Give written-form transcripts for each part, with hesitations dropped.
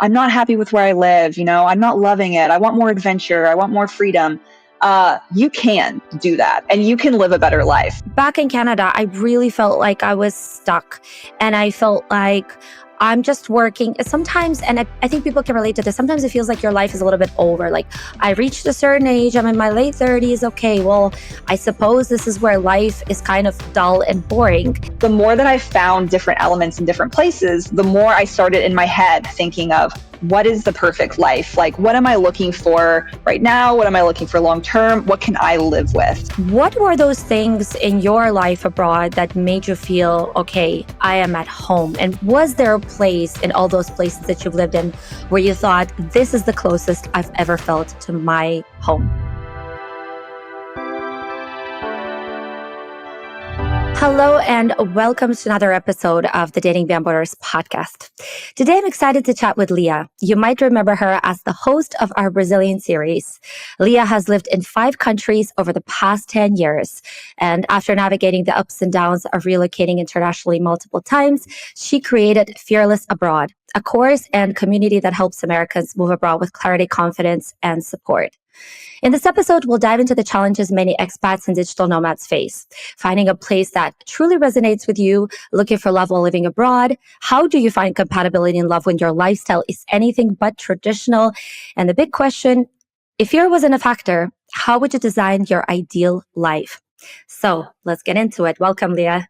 I'm not happy with where I live. I'm not loving it. I want more adventure. I want more freedom. You can do that and you can live a better life. Back in Canada, I really felt like I was stuck, and I felt like I'm just working sometimes. And I think people can relate to this. Sometimes it feels like your life is a little bit over. Like, I reached a certain age, I'm in my late 30s. Okay, well, I suppose this is where life is kind of dull and boring. The more that I found different elements in different places, the more I started in my head thinking of, what is the perfect life? Like, what am I looking for right now? What am I looking for long term? What can I live with? What were those things in your life abroad that made you feel, okay, I am at home? And was there a place in all those places that you've lived in where you thought, this is the closest I've ever felt to my home? Hello and welcome to another episode of the Dating Beyond Borders podcast. Today I'm excited to chat with Leah. You might remember her as the host of our Brazilian series. Leah has lived in 5 countries over the past 10 years. And after navigating the ups and downs of relocating internationally multiple times, she created Fearless Abroad, a course and community that helps Americans move abroad with clarity, confidence, and support. In this episode, we'll dive into the challenges many expats and digital nomads face, finding a place that truly resonates with you, looking for love while living abroad. How do you find compatibility in love when your lifestyle is anything but traditional? And the big question, if fear wasn't a factor, how would you design your ideal life? So let's get into it. Welcome, Leah.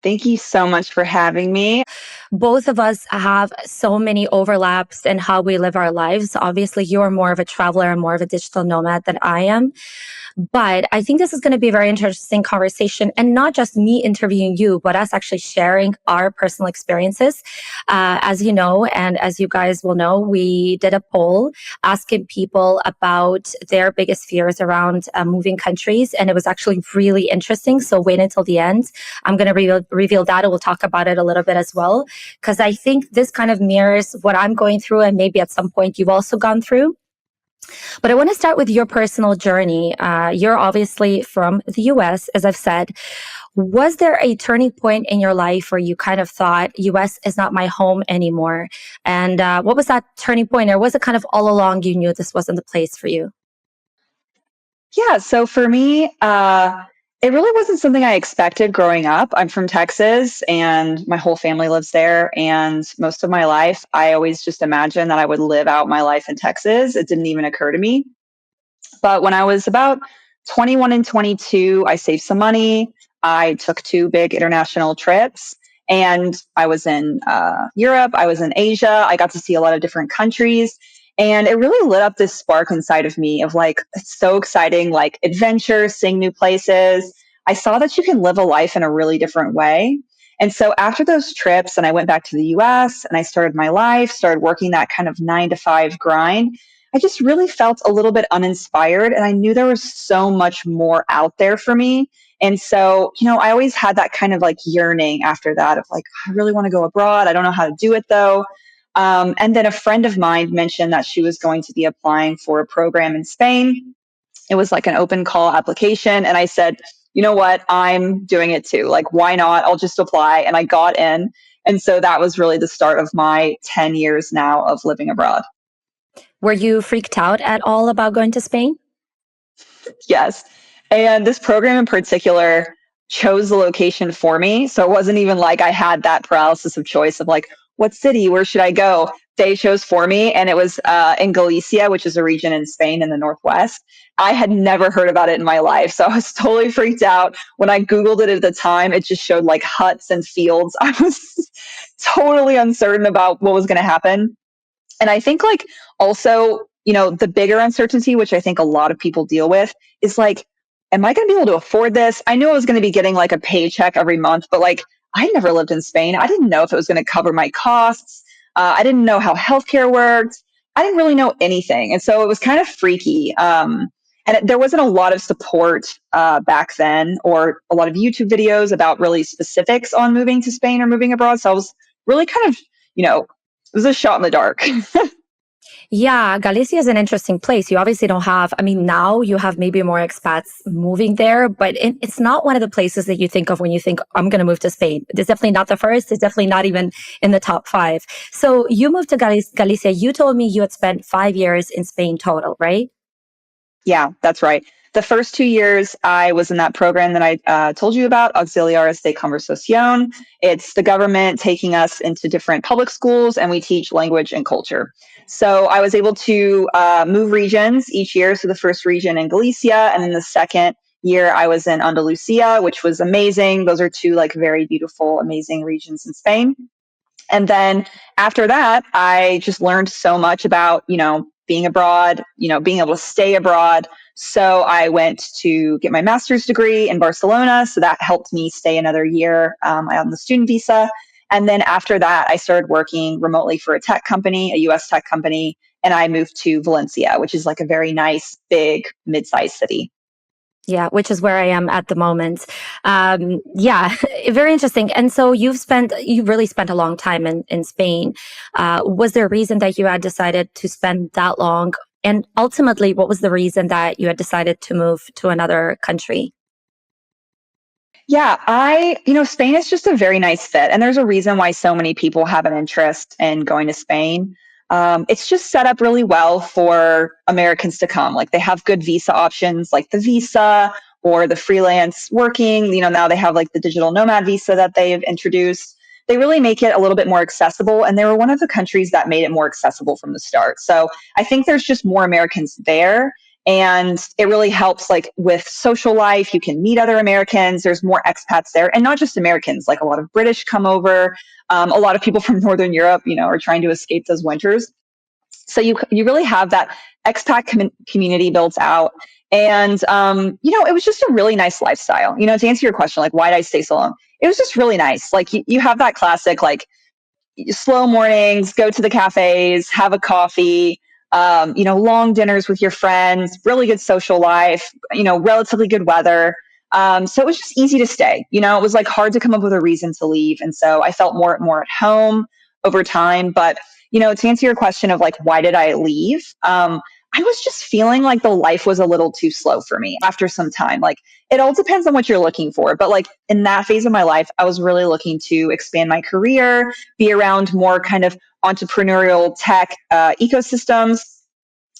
Thank you so much for having me. Both of us have so many overlaps in how we live our lives. Obviously, you are more of a traveler and more of a digital nomad than I am. But I think this is going to be a very interesting conversation, and not just me interviewing you, but us actually sharing our personal experiences. As you know, and as you guys will know, we did a poll asking people about their biggest fears around moving countries, and it was actually really interesting. So wait until the end. I'm going to reveal that, and we'll talk about it a little bit as well, because I think this kind of mirrors what I'm going through, and maybe at some point you've also gone through. But I want to start with your personal journey. You're obviously from the US, as I've said. Was there a turning point in your life where you kind of thought, US is not my home anymore? And what was that turning point? Or was it kind of all along you knew this wasn't the place for you? Yeah, so for me, it really wasn't something I expected growing up. I'm from Texas and my whole family lives there. And most of my life, I always just imagined that I would live out my life in Texas. It didn't even occur to me. But when I was about 21 and 22, I saved some money. I took 2 big international trips. And I was in Europe, I was in Asia. I got to see a lot of different countries. And it really lit up this spark inside of me of like, it's so exciting, like adventure, seeing new places. I saw that you can live a life in a really different way. And so after those trips, and I went back to the US and I started my life, started working that kind of 9 to 5 grind. I just really felt a little bit uninspired. And I knew there was so much more out there for me. And so, I always had that kind of like yearning after that of like, I really want to go abroad. I don't know how to do it though. And then a friend of mine mentioned that she was going to be applying for a program in Spain. It was like an open call application. And I said, you know what? I'm doing it too. Like, why not? I'll just apply. And I got in. And so that was really the start of my 10 years now of living abroad. Were you freaked out at all about going to Spain? Yes. And this program in particular chose the location for me. So it wasn't even like I had that paralysis of choice of like, what city, where should I go? They chose for me. And it was in Galicia, which is a region in Spain in the Northwest. I had never heard about it in my life. So I was totally freaked out. When I Googled it at the time, it just showed like huts and fields. I was totally uncertain about what was going to happen. And I think like also, the bigger uncertainty, which I think a lot of people deal with, is like, am I going to be able to afford this? I knew I was going to be getting like a paycheck every month, but like I never lived in Spain. I didn't know if it was going to cover my costs. I didn't know how healthcare worked. I didn't really know anything. And so it was kind of freaky. There wasn't a lot of support back then, or a lot of YouTube videos about really specifics on moving to Spain or moving abroad. So I was really kind of, it was a shot in the dark. Yeah, Galicia is an interesting place. You obviously don't have, I mean, now you have maybe more expats moving there, but it's not one of the places that you think of when you think, I'm going to move to Spain. It's definitely not the first. It's definitely not even in the top five. So you moved to Galicia. You told me you had spent 5 years in Spain total, right? Yeah, that's right. The first 2 years, I was in that program that I told you about, Auxiliares de Conversación. It's the government taking us into different public schools, and we teach language and culture. So I was able to move regions each year. So the first region in Galicia, and then the second year I was in Andalusia, which was amazing. Those are two like very beautiful, amazing regions in Spain. And then after that, I just learned so much about, being abroad, being able to stay abroad. So I went to get my master's degree in Barcelona. So that helped me stay another year on the student visa. And then after that, I started working remotely for a tech company, a US tech company, and I moved to Valencia, which is like a very nice, big, mid-sized city. Yeah, which is where I am at the moment. Yeah, very interesting. And so you really spent a long time in Spain. Was there a reason that you had decided to spend that long? And ultimately, what was the reason that you had decided to move to another country? Yeah, Spain is just a very nice fit. And there's a reason why so many people have an interest in going to Spain. It's just set up really well for Americans to come. Like they have good visa options, like the visa or the freelance working. Now they have like the digital nomad visa that they've introduced. They really make it a little bit more accessible. And they were one of the countries that made it more accessible from the start. So I think there's just more Americans there, and it really helps like with social life. You can meet other Americans. There's more expats there, and not just Americans. Like a lot of British come over. A lot of people from Northern Europe, are trying to escape those winters. So you really have that expat community built out. And it was just a really nice lifestyle. To answer your question, like why did I stay so long? It was just really nice. Like you have that classic like slow mornings, go to the cafes, have a coffee, long dinners with your friends, really good social life, relatively good weather. So it was just easy to stay. It was like hard to come up with a reason to leave. And so I felt more at home over time. But, to answer your question of like, why did I leave? I was just feeling like the life was a little too slow for me after some time. Like it all depends on what you're looking for. But like in that phase of my life, I was really looking to expand my career, be around more kind of entrepreneurial tech ecosystems.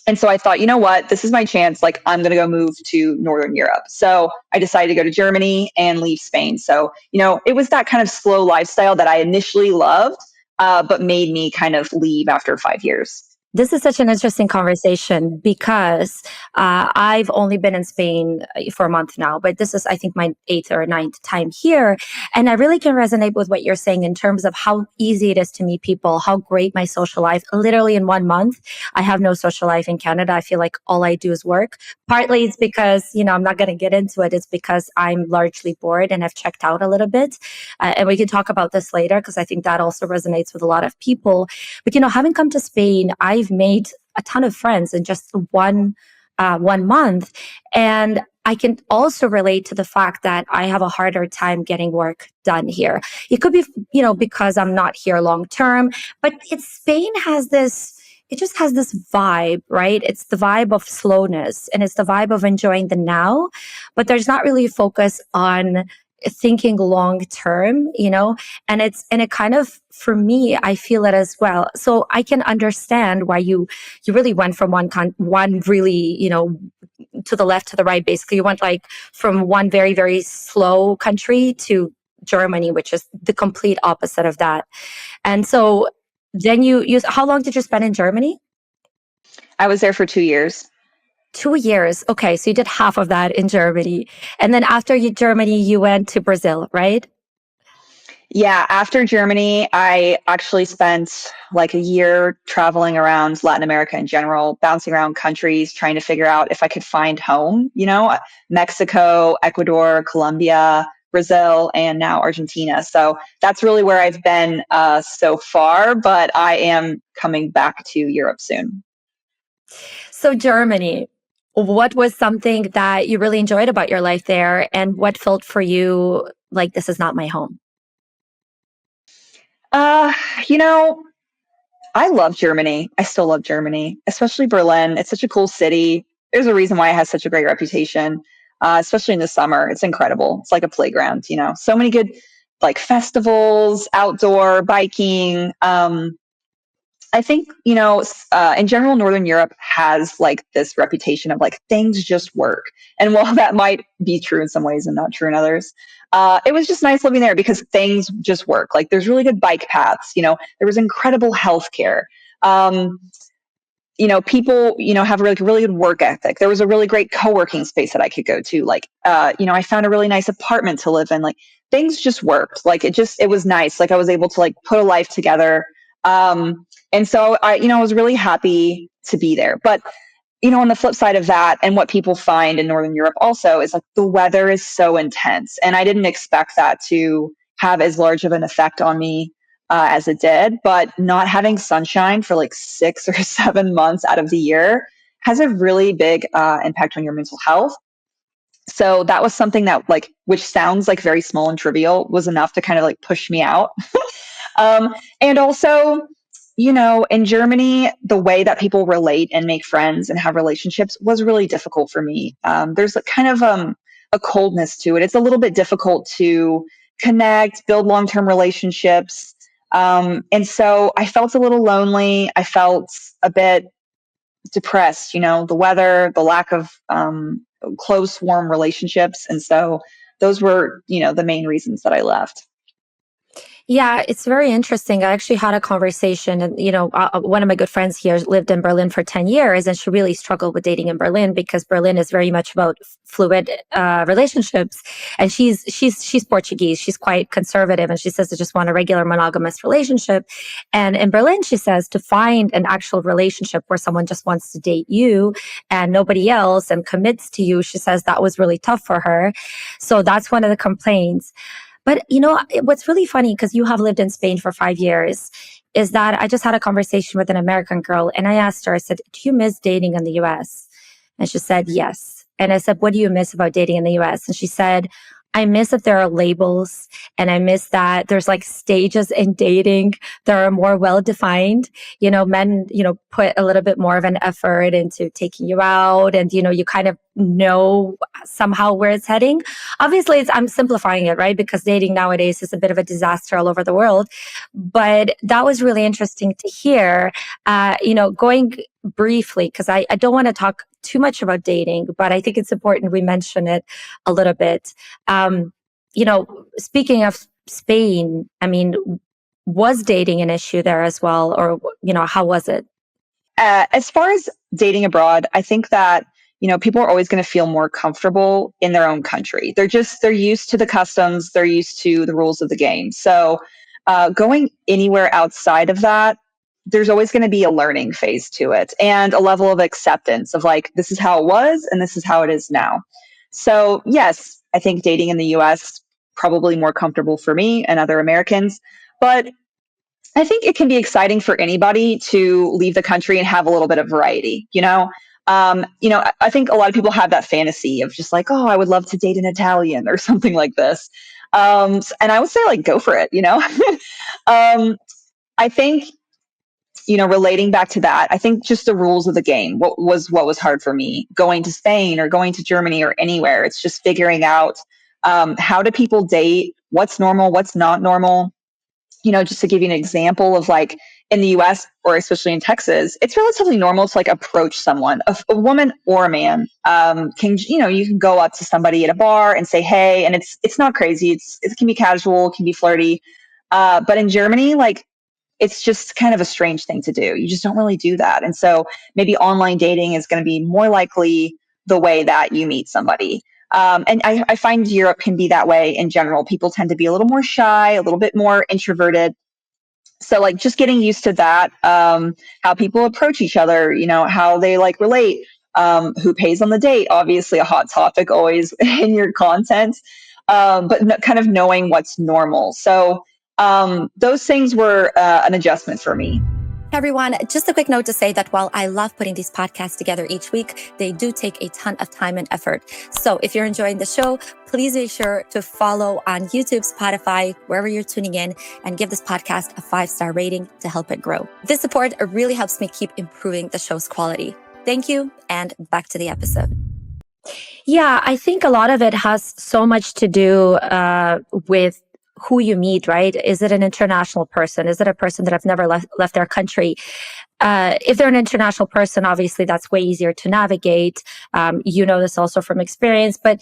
And so I thought, you know what, this is my chance. Like, I'm going to go move to Northern Europe. So I decided to go to Germany and leave Spain. So, it was that kind of slow lifestyle that I initially loved, but made me kind of leave after 5 years. This is such an interesting conversation because I've only been in Spain for a month now, but this is, I think, my eighth or ninth time here. And I really can resonate with what you're saying in terms of how easy it is to meet people, how great my social life. Literally in 1 month, I have no social life in Canada. I feel like all I do is work. Partly it's because, I'm not going to get into it. It's because I'm largely bored and I've checked out a little bit. And we can talk about this later because I think that also resonates with a lot of people. But having come to Spain, I've made a ton of friends in just 1 month, and I can also relate to the fact that I have a harder time getting work done here. It could be, because I'm not here long term, but Spain has this. It just has this vibe, right? It's the vibe of slowness and it's the vibe of enjoying the now, but there's not really a focus on thinking long term, and it kind of, for me, I feel it as well. So I can understand why you really went from one really, to the left, to the right. Basically, you went like from one very, very slow country to Germany, which is the complete opposite of that. And so then how long did you spend in Germany? I was there for 2 years. 2 years. Okay, so you did half of that in Germany, and then after Germany, you went to Brazil, right? Yeah, after Germany, I actually spent like a year traveling around Latin America in general, bouncing around countries, trying to figure out if I could find home, Mexico, Ecuador, Colombia, Brazil, and now Argentina. So that's really where I've been so far, but I am coming back to Europe soon. So Germany, what was something that you really enjoyed about your life there, and what felt for you like this is not my home? Uh, you know, I love Germany. I still love Germany, especially Berlin. It's such a cool city. There's a reason why it has such a great reputation, especially in the summer. It's incredible. It's like a playground, you know. So many good like festivals, outdoor biking. I think, you know, in general, Northern Europe has like this reputation of like things just work. And while that might be true in some ways and not true in others, it was just nice living there because things just work. Like there's really good bike paths, you know, there was incredible healthcare. Um, you know, people, you know, have really good work ethic. There was a really great co-working space that I could go to. Like, you know, I found a really nice apartment to live in. Like things just worked. Like it was nice. Like I was able to like put a life together. And so you know, I was really happy to be there. But you know, on the flip side of that, and what people find in Northern Europe also is like the weather is so intense. And I didn't expect that to have as large of an effect on me as it did. But not having sunshine for like 6 or 7 months out of the year has a really big impact on your mental health. So that was something that, like, which sounds like very small and trivial, was enough to kind of like push me out. And also, you know, in Germany, the way that people relate and make friends and have relationships was really difficult for me. There's a kind of a coldness to it. It's a little bit difficult to connect, build long term relationships. And so I felt a little lonely. I felt a bit depressed, you know, the weather, the lack of close, warm relationships. And so those were, you know, the main reasons that I left. Yeah, it's very interesting. I actually had a conversation, and one of my good friends here lived in Berlin for 10 years, and she really struggled with dating in Berlin because Berlin is very much about fluid relationships. And she's Portuguese. She's quite conservative, and she says, "I just want a regular monogamous relationship." And in Berlin, she says, to find an actual relationship where someone just wants to date you and nobody else and commits to you, she says that was really tough for her. So that's one of the complaints. But what's really funny, because you have lived in Spain for 5 years, is that I just had a conversation with an American girl, and I asked her, I said, "Do you miss dating in the US?" And she said, "Yes." And I said, "What do you miss about dating in the US?" And she said, "I miss that there are labels, and I miss that there's like stages in dating that are more well defined. Men, put a little bit more of an effort into taking you out, and, you kind of know somehow where it's heading. Obviously, I'm simplifying it, right? Because dating nowadays is a bit of a disaster all over the world. But that was really interesting to hear. Going briefly, because I don't want to talk too much about dating, but I think it's important we mention it a little bit. Um, Speaking of Spain, I mean, was dating an issue there as well, or how was it? As far as dating abroad, I think that, you know, people are always going to feel more comfortable in their own country. They're used to the customs, they're used to the rules of the game. So going anywhere outside of that, there's always going to be a learning phase to it and a level of acceptance of like, this is how it was and this is how it is now. So yes, I think dating in the US probably more comfortable for me and other Americans, but I think it can be exciting for anybody to leave the country and have a little bit of variety, you know? I think a lot of people have that fantasy of just like, oh, I would love to date an Italian or something like this. And I would say, like, go for it, you know? um, I think, you know, relating back to that, I think just the rules of the game, what was hard for me going to Spain or going to Germany or anywhere. It's just figuring out how do people date, what's normal, what's not normal. You know, just to give you an example of like in the US or especially in Texas, it's relatively normal to like approach someone, a woman or a man. You can go up to somebody at a bar and say, hey, and it's not crazy. It can be casual, it can be flirty. But in Germany, like it's just kind of a strange thing to do. You just don't really do that. And so maybe online dating is going to be more likely the way that you meet somebody. And I find Europe can be that way in general. People tend to be a little more shy, a little bit more introverted. So like just getting used to that, how people approach each other, you know, how they like relate, who pays on the date, obviously a hot topic always in your content, but kind of knowing what's normal. So those things were an adjustment for me. Everyone, just a quick note to say that while I love putting these podcasts together each week, they do take a ton of time and effort. So if you're enjoying the show, please be sure to follow on YouTube, Spotify, wherever you're tuning in, and give this podcast a 5-star rating to help it grow. This support really helps me keep improving the show's quality. Thank you, and back to the episode. Yeah, I think a lot of it has so much to do with who you meet, right? Is it an international person? Is it a person that have never left their country? If they're an international person, obviously that's way easier to navigate. You know this also from experience, but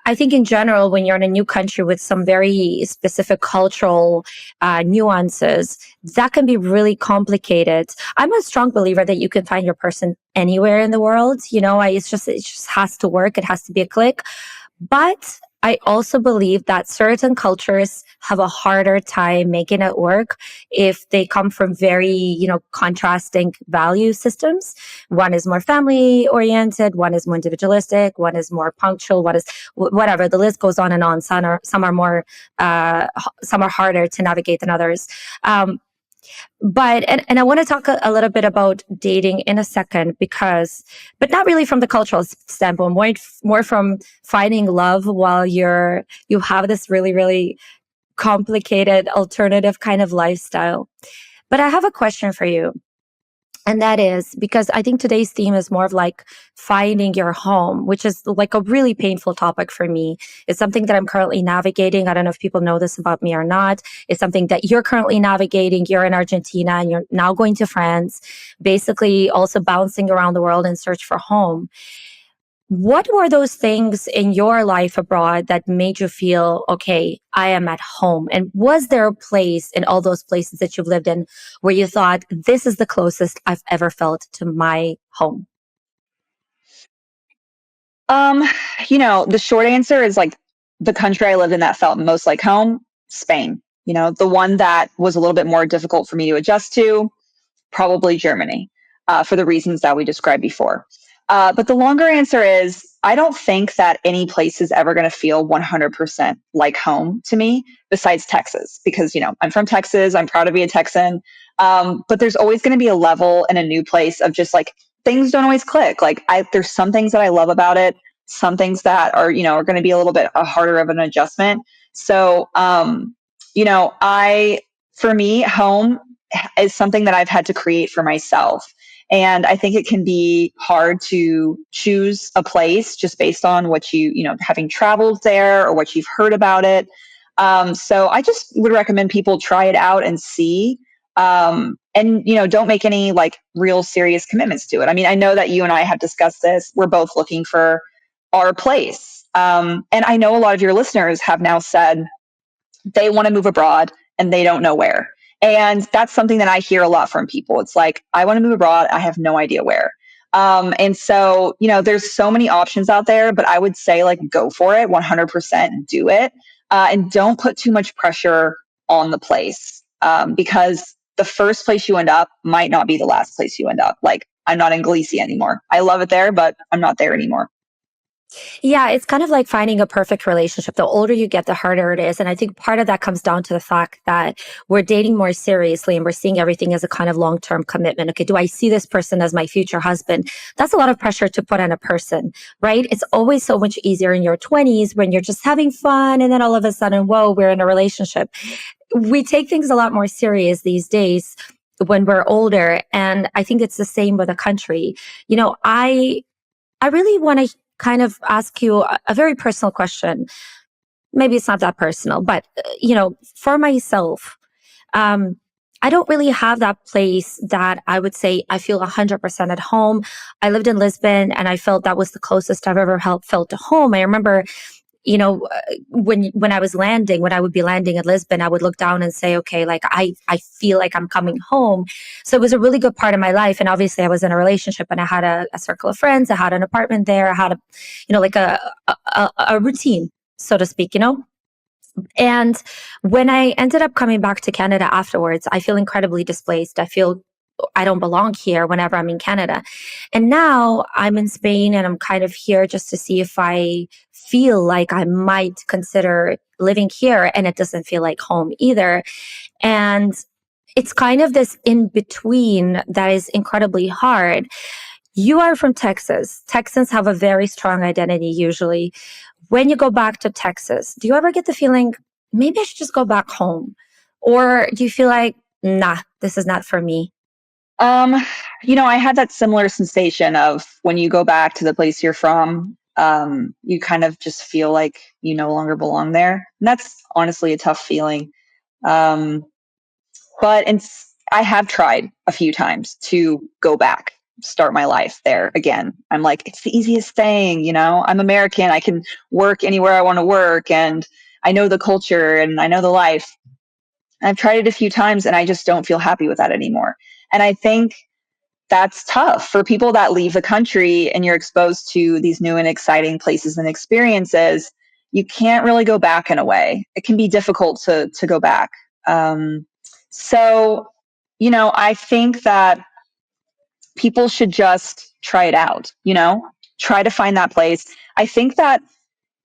I think in general, when you're in a new country with some very specific cultural nuances, that can be really complicated. I'm a strong believer that you can find your person anywhere in the world. You know, it just has to work. It has to be a click. But I also believe that certain cultures have a harder time making it work if they come from very, contrasting value systems. One is more family oriented, one is more individualistic, one is more punctual, one is whatever. The list goes on and on. Some are more, some are harder to navigate than others. But I want to talk a little bit about dating in a second but not really from the cultural standpoint, more from finding love while you have this really, really complicated alternative kind of lifestyle. But I have a question for you. And that is because I think today's theme is more of like finding your home, which is like a really painful topic for me. It's something that I'm currently navigating. I don't know if people know this about me or not. It's something that you're currently navigating. You're in Argentina and you're now going to France, basically also bouncing around the world in search for home. What were those things in your life abroad that made you feel, okay, I am at home? And was there a place in all those places that you've lived in where you thought, this is the closest I've ever felt to my home? The short answer is like the country I lived in that felt most like home, Spain. The one that was a little bit more difficult for me to adjust to, probably Germany, for the reasons that we described before. But the longer answer is I don't think that any place is ever going to feel 100% like home to me besides Texas, because, I'm from Texas. I'm proud to be a Texan. But there's always going to be a level in a new place of just like things don't always click. Like there's some things that I love about it, some things that are going to be a little bit harder of an adjustment. So, for me, home is something that I've had to create for myself. And I think it can be hard to choose a place just based on what having traveled there or what you've heard about it. So I just would recommend people try it out and see. And don't make any like real serious commitments to it. I mean, I know that you and I have discussed this. We're both looking for our place. And I know a lot of your listeners have now said they want to move abroad and they don't know where. And that's something that I hear a lot from people. It's like, I want to move abroad. I have no idea where. And so, there's so many options out there, but I would say like, go for it 100%, do it. And don't put too much pressure on the place. Because the first place you end up might not be the last place you end up. Like, I'm not in Galicia anymore. I love it there, but I'm not there anymore. Yeah, it's kind of like finding a perfect relationship. The older you get, the harder it is. And I think part of that comes down to the fact that we're dating more seriously and we're seeing everything as a kind of long-term commitment. Okay, do I see this person as my future husband? That's a lot of pressure to put on a person, right? It's always so much easier in your 20s when you're just having fun. And then all of a sudden, whoa, we're in a relationship. We take things a lot more serious these days when we're older. And I think it's the same with a country. I really want to kind of ask you a very personal question. Maybe it's not that personal, but for myself, I don't really have that place that I would say I feel 100% at home. I lived in Lisbon and I felt that was the closest I've ever felt to home. I remember, when I was landing, when I would be landing in Lisbon, I would look down and say, okay, like I feel like I'm coming home. So it was a really good part of my life. And obviously I was in a relationship and I had a circle of friends. I had an apartment there. I had a routine, so to speak, And when I ended up coming back to Canada afterwards, I feel incredibly displaced. I feel I don't belong here whenever I'm in Canada. And now I'm in Spain and I'm kind of here just to see if I feel like I might consider living here, and it doesn't feel like home either. And it's kind of this in between that is incredibly hard. You are from Texas. Texans have a very strong identity usually. When you go back to Texas, do you ever get the feeling, maybe I should just go back home? Or do you feel like, nah, this is not for me? Um, I had that similar sensation of when you go back to the place you're from, you kind of just feel like you no longer belong there. And that's honestly a tough feeling. Um, but I have tried a few times to go back, start my life there again. I'm like, it's the easiest thing, I'm American. I can work anywhere I want to work, and I know the culture and I know the life. I've tried it a few times and I just don't feel happy with that anymore. And I think that's tough for people that leave the country and you're exposed to these new and exciting places and experiences. You can't really go back in a way. It can be difficult to go back. Um, so, I think that people should just try it out, try to find that place. I think that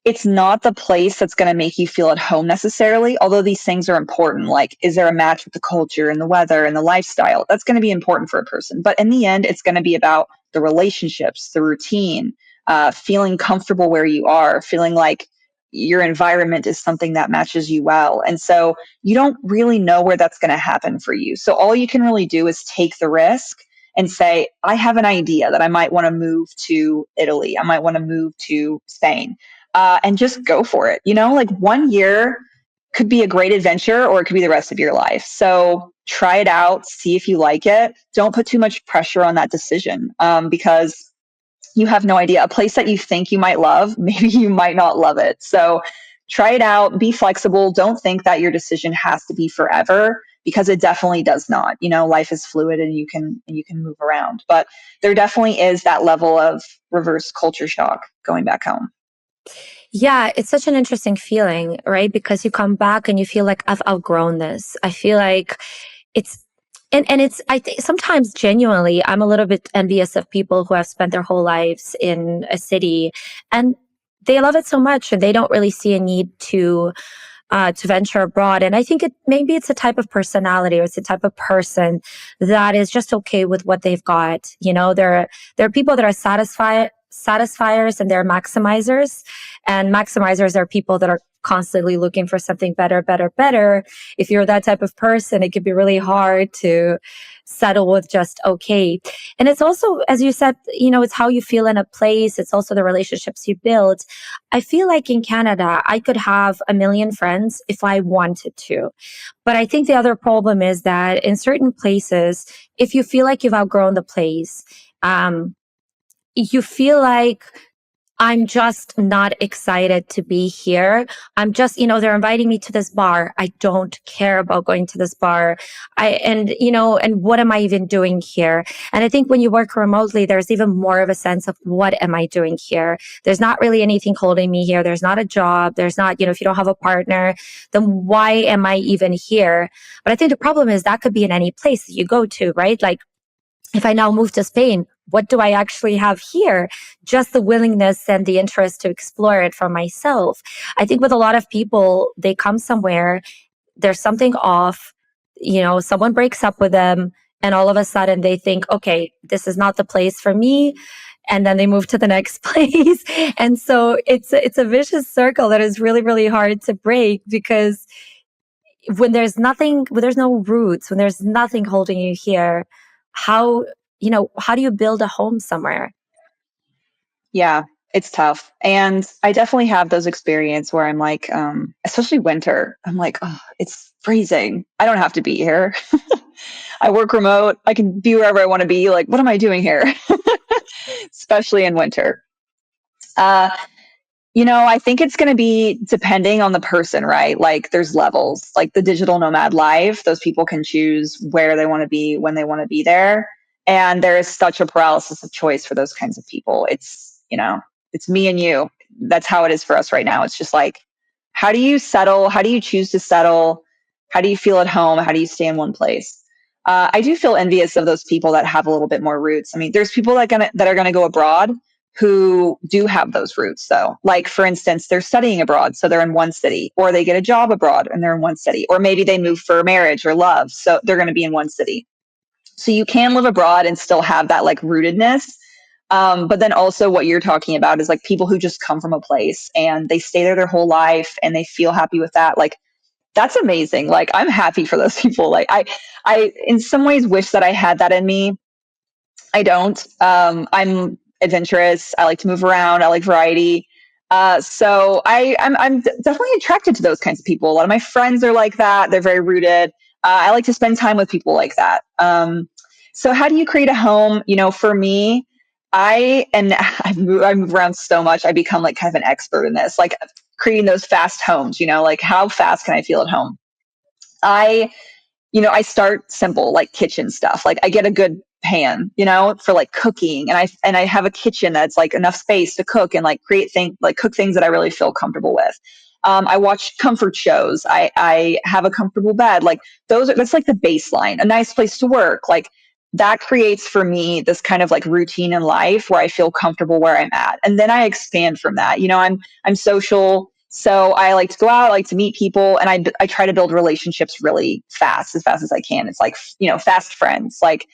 it's not the place that's going to make you feel at home necessarily, although these things are important. Like, is there a match with the culture and the weather and the lifestyle? That's going to be important for a person. But in the end, it's going to be about the relationships, the routine, feeling comfortable where you are, feeling like your environment is something that matches you well. And so you don't really know where that's going to happen for you. So all you can really do is take the risk and say, I have an idea that I might want to move to Italy. I might want to move to Spain, and just go for it. Like 1 year could be a great adventure or it could be the rest of your life. So try it out, see if you like it. Don't put too much pressure on that decision, because you have no idea. A place that you think you might love, maybe you might not love it. So try it out, be flexible. Don't think that your decision has to be forever, because it definitely does not. Life is fluid and you can move around. But there definitely is that level of reverse culture shock going back home. Yeah, it's such an interesting feeling, right? Because you come back and you feel like I've outgrown this. I feel like it's and it's I think sometimes genuinely I'm a little bit envious of people who have spent their whole lives in a city and they love it so much and they don't really see a need to venture abroad. And I think maybe it's a type of personality or it's a type of person that is just okay with what they've got. There are people that are satisfiers and they're maximizers. And maximizers are people that are constantly looking for something better, better, better. If you're that type of person, it can be really hard to settle with just okay. And it's also, as you said, it's how you feel in a place. It's also the relationships you build. I feel like in Canada, I could have a million friends if I wanted to. But I think the other problem is that in certain places, if you feel like you've outgrown the place, you feel like I'm just not excited to be here. I'm just, they're inviting me to this bar. I don't care about going to this bar. And what am I even doing here? And I think when you work remotely, there's even more of a sense of what am I doing here? There's not really anything holding me here. There's not a job. There's not, if you don't have a partner, then why am I even here? But I think the problem is that could be in any place that you go to, right? Like, if I now move to Spain, what do I actually have here? Just the willingness and the interest to explore it for myself. I think with a lot of people, they come somewhere, there's something off, someone breaks up with them, and all of a sudden they think, okay, this is not the place for me. And then they move to the next place. And so it's a vicious circle that is really, really hard to break because when there's nothing, when there's no roots, when there's nothing holding you here, how, how do you build a home somewhere? Yeah, it's tough. And I definitely have those experiences where I'm like, especially winter, I'm like, oh, it's freezing. I don't have to be here. I work remote. I can be wherever I want to be. Like, what am I doing here? Especially in winter. Uh, I think it's going to be depending on the person, right? Like there's levels, like the digital nomad life, those people can choose where they want to be, when they want to be there. And there is such a paralysis of choice for those kinds of people. It's me and you. That's how it is for us right now. It's just like, how do you settle? How do you choose to settle? How do you feel at home? How do you stay in one place? I do feel envious of those people that have a little bit more roots. I mean, there's people that are gonna go abroad who do have those roots though. Like for instance, they're studying abroad, so they're in one city, or they get a job abroad and they're in one city, or maybe they move for marriage or love, so they're going to be in one city. So you can live abroad and still have that like rootedness. But then also what you're talking about is like people who just come from a place and they stay there their whole life and they feel happy with that. Like that's amazing. Like I'm happy for those people. Like I in some ways wish that I had that in me. I don't. I'm adventurous. I like to move around. I like variety. So I'm definitely attracted to those kinds of people. A lot of my friends are like that. They're very rooted. I like to spend time with people like that. So how do you create a home? You know, for me, I move around so much. I become like kind of an expert in this, like creating those fast homes. You know, like how fast can I feel at home? I I start simple, like kitchen stuff. Like I get a good pan, for like cooking, and I have a kitchen that's like enough space to cook and like cook things that I really feel comfortable with. I watch comfort shows. I have a comfortable bed. Like that's like the baseline. A nice place to work. Like that creates for me this kind of like routine in life where I feel comfortable where I'm at, and then I expand from that. I'm social. So I like to go out, I like to meet people, and I try to build relationships really fast, as fast as I can. It's like, fast friends. Like,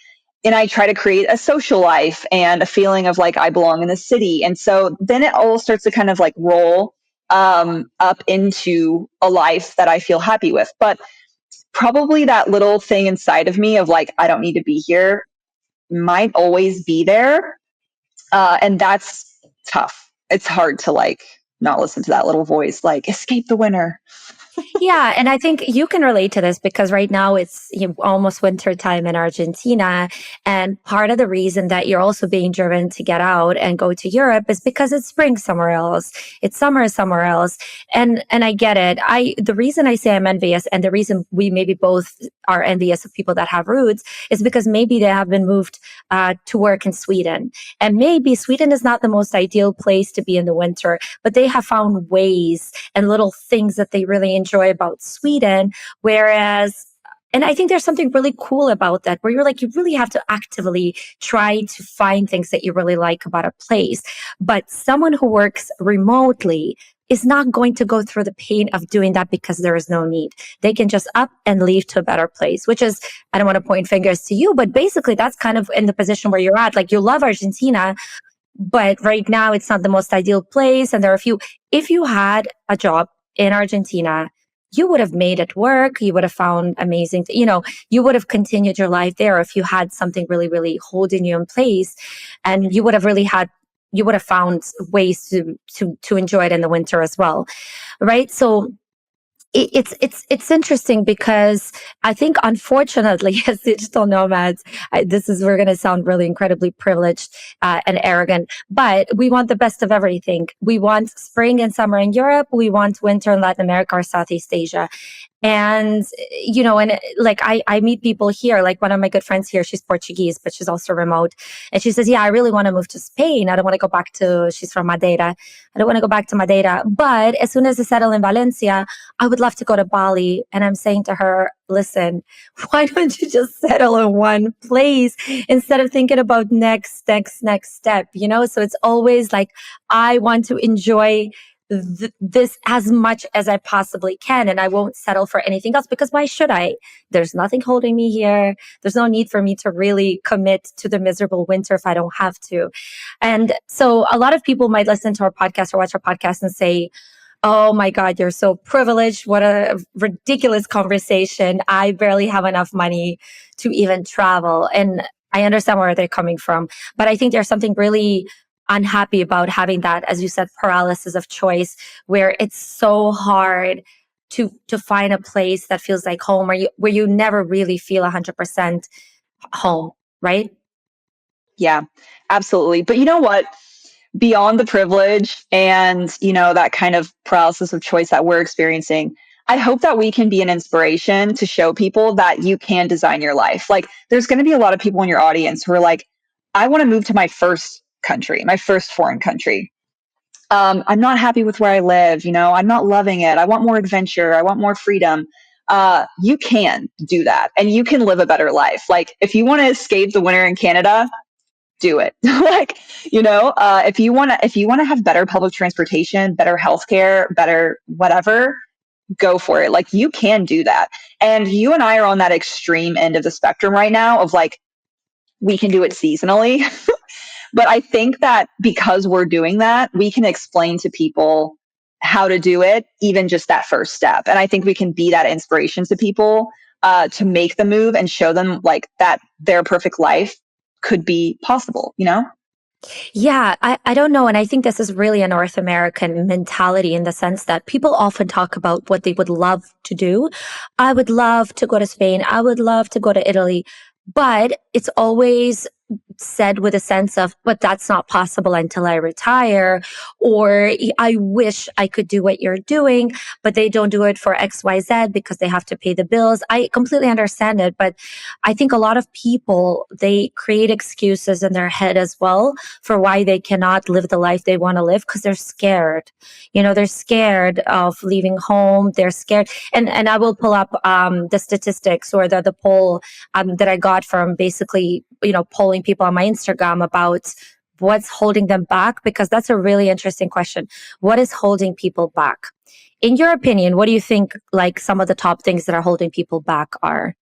and I try to create a social life and a feeling of like I belong in the city. And so then it all starts to kind of like roll up into a life that I feel happy with. But probably that little thing inside of me of like, I don't need to be here might always be there. And that's tough. It's hard to like not listen to that little voice, like escape the winter. Yeah, and I think you can relate to this because right now it's almost winter time in Argentina, and part of the reason that you're also being driven to get out and go to Europe is because it's spring somewhere else, it's summer somewhere else, and I get it. The reason I say I'm envious, and the reason we maybe both are envious of people that have roots, is because maybe they have been moved to work in Sweden, and maybe Sweden is not the most ideal place to be in the winter, but they have found ways and little things that they really enjoy about Sweden. Whereas, and I think there's something really cool about that, where you're like, you really have to actively try to find things that you really like about a place. But someone who works remotely is not going to go through the pain of doing that because there is no need. They can just up and leave to a better place, which is, I don't want to point fingers to you, but basically that's kind of in the position where you're at. Like you love Argentina, but right now it's not the most ideal place. And there are a few, if you had a job in Argentina, you would have made it work. You would have found amazing, you would have continued your life there if you had something really, really holding you in place. And you would have found ways to enjoy it in the winter as well. Right. So it's interesting because I think, unfortunately, as digital nomads, we're going to sound really incredibly privileged and arrogant, but we want the best of everything. We want spring and summer in Europe. We want winter in Latin America or Southeast Asia. And, and like I meet people here, like one of my good friends here, she's Portuguese, but she's also remote. And she says, yeah, I really want to move to Spain. I don't want to go back she's from Madeira. I don't want to go back to Madeira. But as soon as I settle in Valencia, I would love to go to Bali. And I'm saying to her, listen, why don't you just settle in one place instead of thinking about next step, So it's always like, I want to enjoy this as much as I possibly can. And I won't settle for anything else because why should I? There's nothing holding me here. There's no need for me to really commit to the miserable winter if I don't have to. And so a lot of people might listen to our podcast or watch our podcast and say, oh my God, you're so privileged. What a ridiculous conversation. I barely have enough money to even travel. And I understand where they're coming from. But I think there's something really unhappy about having that, as you said, paralysis of choice, where it's so hard to find a place that feels like home, where you never really feel 100% home, right? Yeah, absolutely. But you know what? Beyond the privilege and, that kind of paralysis of choice that we're experiencing, I hope that we can be an inspiration to show people that you can design your life. Like, there's going to be a lot of people in your audience who are like, I want to move to my first country, my first foreign country. I'm not happy with where I live. I'm not loving it. I want more adventure. I want more freedom. You can do that and you can live a better life. Like, if you want to escape the winter in Canada, do it. Like, if you want to have better public transportation, better healthcare, better whatever, go for it. Like, you can do that. And you and I are on that extreme end of the spectrum right now of like, we can do it seasonally. But I think that because we're doing that, we can explain to people how to do it, even just that first step. And I think we can be that inspiration to people to make the move and show them like that their perfect life could be possible, you know? Yeah, I don't know. And I think this is really a North American mentality in the sense that people often talk about what they would love to do. I would love to go to Spain. I would love to go to Italy. But it's always said with a sense of, but that's not possible until I retire, or I wish I could do what you're doing, but they don't do it for XYZ because they have to pay the bills. I completely understand it, but I think a lot of people, they create excuses in their head as well for why they cannot live the life they want to live because they're scared. They're scared of leaving home. They're scared. And I will pull up the statistics or the poll that I got from basically, polling people on my Instagram about what's holding them back, because that's a really interesting question. What is holding people back? In your opinion, what do you think like some of the top things that are holding people back are?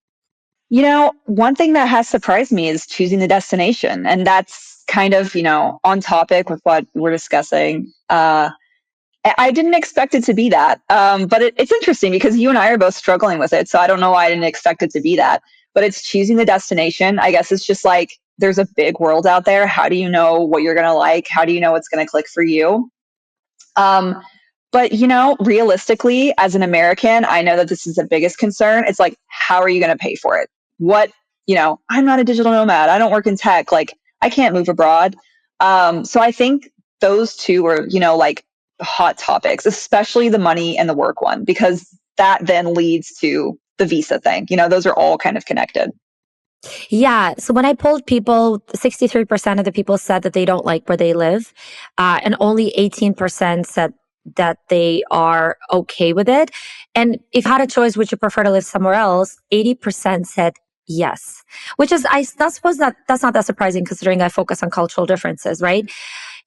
One thing that has surprised me is choosing the destination. And that's kind of, on topic with what we're discussing. I didn't expect it to be that. But it's interesting because you and I are both struggling with it. So I don't know why I didn't expect it to be that. But it's choosing the destination. I guess it's just like there's a big world out there. How do you know what you're going to like? How do you know what's going to click for you? Um, but realistically, as an American, I know that this is the biggest concern. It's like, how are you going to pay for it? What, I'm not a digital nomad. I don't work in tech. Like, I can't move abroad. So I think those two are, like hot topics, especially the money and the work one, because that then leads to the visa thing. Those are all kind of connected. Yeah. So when I polled people, 63% of the people said that they don't like where they live, and only 18% said that they are okay with it. And if you had a choice, would you prefer to live somewhere else? 80% said yes, which is, I suppose that that's not that surprising considering I focus on cultural differences, right?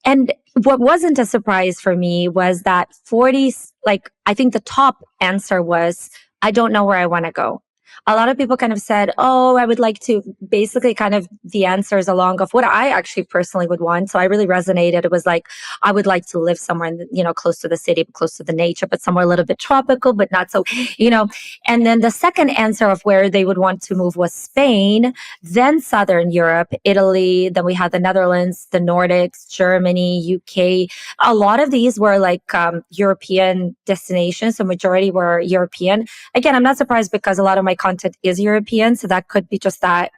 And what wasn't a surprise for me was that 40, like, I think the top answer was, I don't know where I want to go. A lot of people kind of said, oh, I would like to basically kind of the answers along of what I actually personally would want. So I really resonated. It was like, I would like to live somewhere, close to the city, close to the nature, but somewhere a little bit tropical, but not so, you know. And then the second answer of where they would want to move was Spain, then Southern Europe, Italy. Then we had the Netherlands, the Nordics, Germany, UK. A lot of these were like European destinations. So majority were European. Again, I'm not surprised because a lot of my content is European. So that could be just that,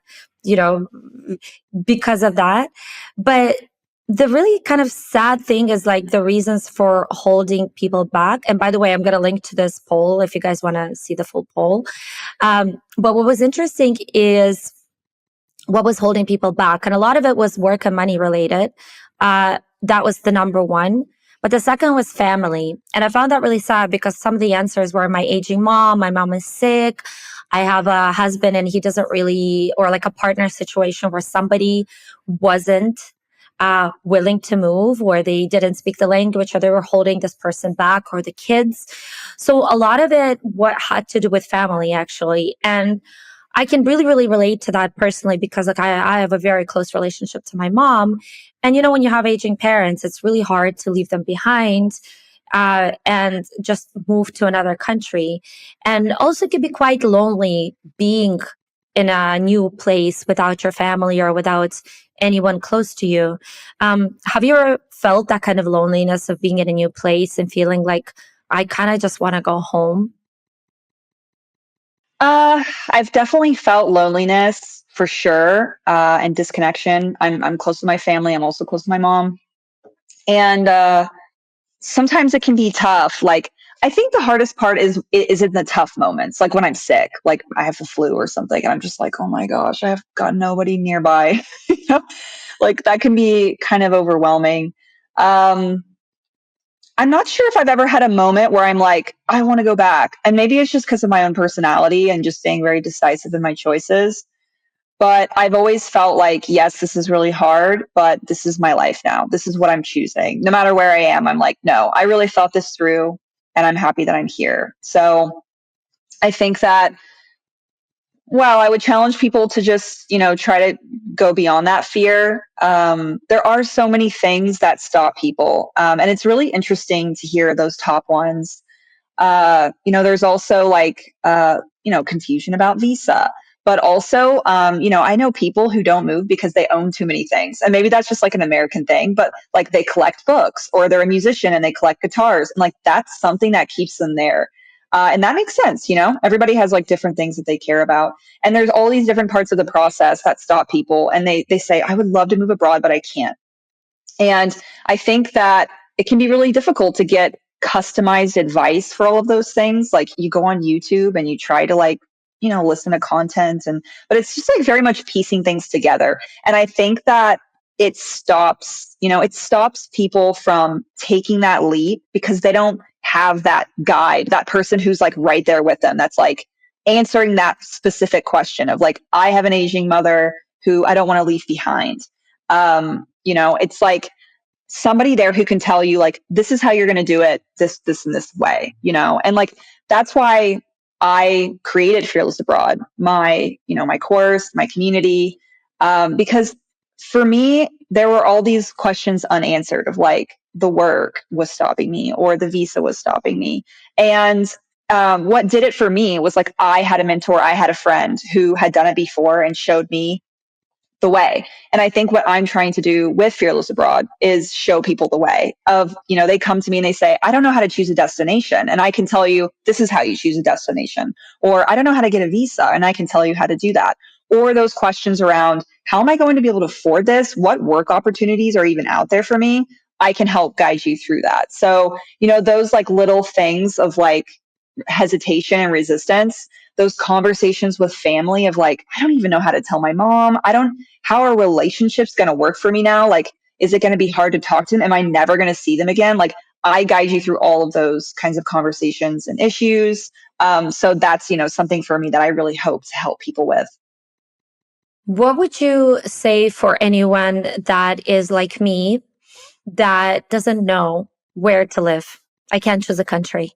you know, because of that. But the really kind of sad thing is like the reasons for holding people back. And by the way, I'm going to link to this poll if you guys want to see the full poll. But what was interesting is what was holding people back. And a lot of it was work and money related. That was the number one. But the second was family. And I found that really sad because some of the answers were my aging mom, my mom is sick. I have a husband and he doesn't really, or like a partner situation where somebody wasn't willing to move, or they didn't speak the language, or they were holding this person back, or the kids. So a lot of it, what had to do with family actually. And I can really, really relate to that personally because like I have a very close relationship to my mom. And when you have aging parents, it's really hard to leave them behind and just move to another country. And also it can be quite lonely being in a new place without your family or without anyone close to you. Have you ever felt that kind of loneliness of being in a new place and feeling like I kind of just want to go home? I've definitely felt loneliness for sure, and disconnection. I'm close to my family. I'm also close to my mom, and sometimes it can be tough. Like, I think the hardest part is in the tough moments, like when I'm sick, like I have the flu or something, and I'm just like, oh my gosh, I have got nobody nearby. you know, like that can be kind of overwhelming. Um, I'm not sure if I've ever had a moment where I'm like, I want to go back. And maybe it's just because of my own personality and just being very decisive in my choices. But I've always felt like, yes, this is really hard, but this is my life now. This is what I'm choosing. No matter where I am, I'm like, no, I really thought this through and I'm happy that I'm here. So I think that, well, I would challenge people to just, try to go beyond that fear. There are so many things that stop people. And it's really interesting to hear those top ones. There's also like, confusion about visa, but also, I know people who don't move because they own too many things. And maybe that's just like an American thing, but like they collect books or they're a musician and they collect guitars. And like that's something that keeps them there. And that makes sense. Everybody has like different things that they care about. And there's all these different parts of the process that stop people. And they say, I would love to move abroad, but I can't. And I think that it can be really difficult to get customized advice for all of those things. Like you go on YouTube and you try to like, listen to content but it's just like very much piecing things together. And I think that it stops people from taking that leap because they don't have that guide, that person who's like right there with them. That's like answering that specific question of like, I have an aging mother who I don't want to leave behind. It's like somebody there who can tell you like this is how you're going to do it this and this way, and like that's why I created Fearless Abroad, my course, my community, because for me there were all these questions unanswered of like the work was stopping me or the visa was stopping me. And what did it for me was like I had a mentor, I had a friend who had done it before and showed me the way. And I think what I'm trying to do with Fearless Abroad is show people the way of, they come to me and they say, I don't know how to choose a destination. And I can tell you, this is how you choose a destination. Or I don't know how to get a visa. And I can tell you how to do that. Or those questions around, how am I going to be able to afford this? What work opportunities are even out there for me? I can help guide you through that. So, those like little things of like hesitation and resistance, those conversations with family of like, I don't even know how to tell my mom. How are relationships going to work for me now? Like, is it going to be hard to talk to them? Am I never going to see them again? Like, I guide you through all of those kinds of conversations and issues. So that's, something for me that I really hope to help people with. What would you say for anyone that is like me that doesn't know where to live? I can't choose a country.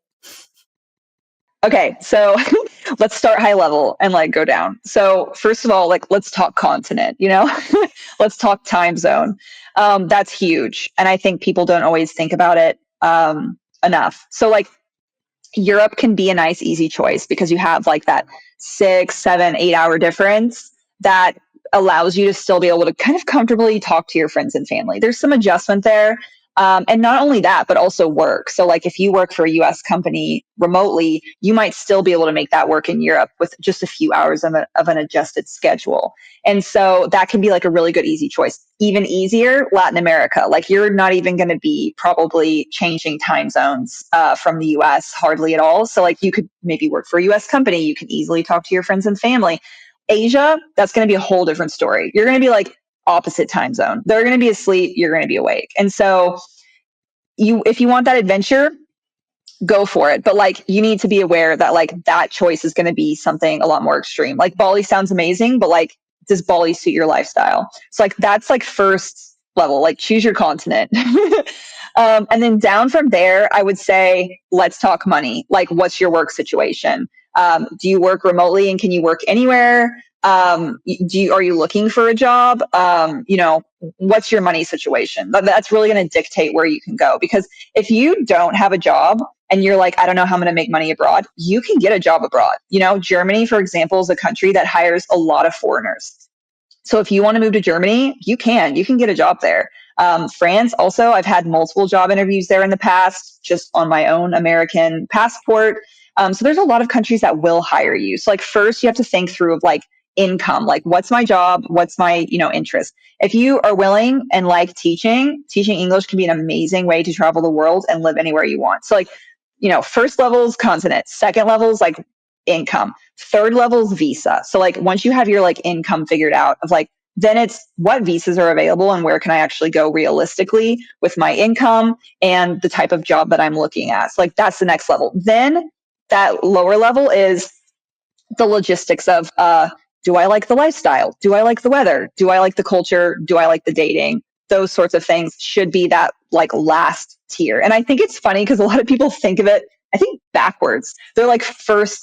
Okay, so let's start high level and like go down. So first of all, like let's talk continent, let's talk time zone. That's huge. And I think people don't always think about it enough. So like Europe can be a nice, easy choice because you have like that 6, 7, 8 hour difference that allows you to still be able to kind of comfortably talk to your friends and family. There's some adjustment there. And not only that, but also work. So, like, if you work for a US company remotely, you might still be able to make that work in Europe with just a few hours of an adjusted schedule. And so that can be like a really good, easy choice. Even easier, Latin America. Like, you're not even going to be probably changing time zones from the US hardly at all. So, like, you could maybe work for a US company. You can easily talk to your friends and family. Asia, that's going to be a whole different story. You're going to be like, opposite time zone. They're going to be asleep, you're going to be awake. And so if you want that adventure, go for it. But like you need to be aware that like that choice is going to be something a lot more extreme. Like Bali sounds amazing, but like does Bali suit your lifestyle? So like that's like first level, like choose your continent. And then down from there, I would say, let's talk money. Like, what's your work situation? Do you work remotely and can you work anywhere? Are you looking for a job? What's your money situation? That's really going to dictate where you can go. Because if you don't have a job and you're like, I don't know how I'm going to make money abroad, you can get a job abroad. Germany, for example, is a country that hires a lot of foreigners. So if you want to move to Germany, you can get a job there. France also, I've had multiple job interviews there in the past, just on my own American passport. So there's a lot of countries that will hire you. So like first you have to think through of like income, like what's my job? What's my, interest? If you are willing and like teaching English can be an amazing way to travel the world and live anywhere you want. So like, first level is continent, second level is like income, third level is visa. So like once you have your like income figured out of like, then it's what visas are available and where can I actually go realistically with my income and the type of job that I'm looking at. So like that's the next level. Then that lower level is the logistics of do I like the lifestyle? Do I like the weather? Do I like the culture? Do I like the dating? Those sorts of things should be that like last tier. And I think it's funny because a lot of people think of it, I think backwards. They're first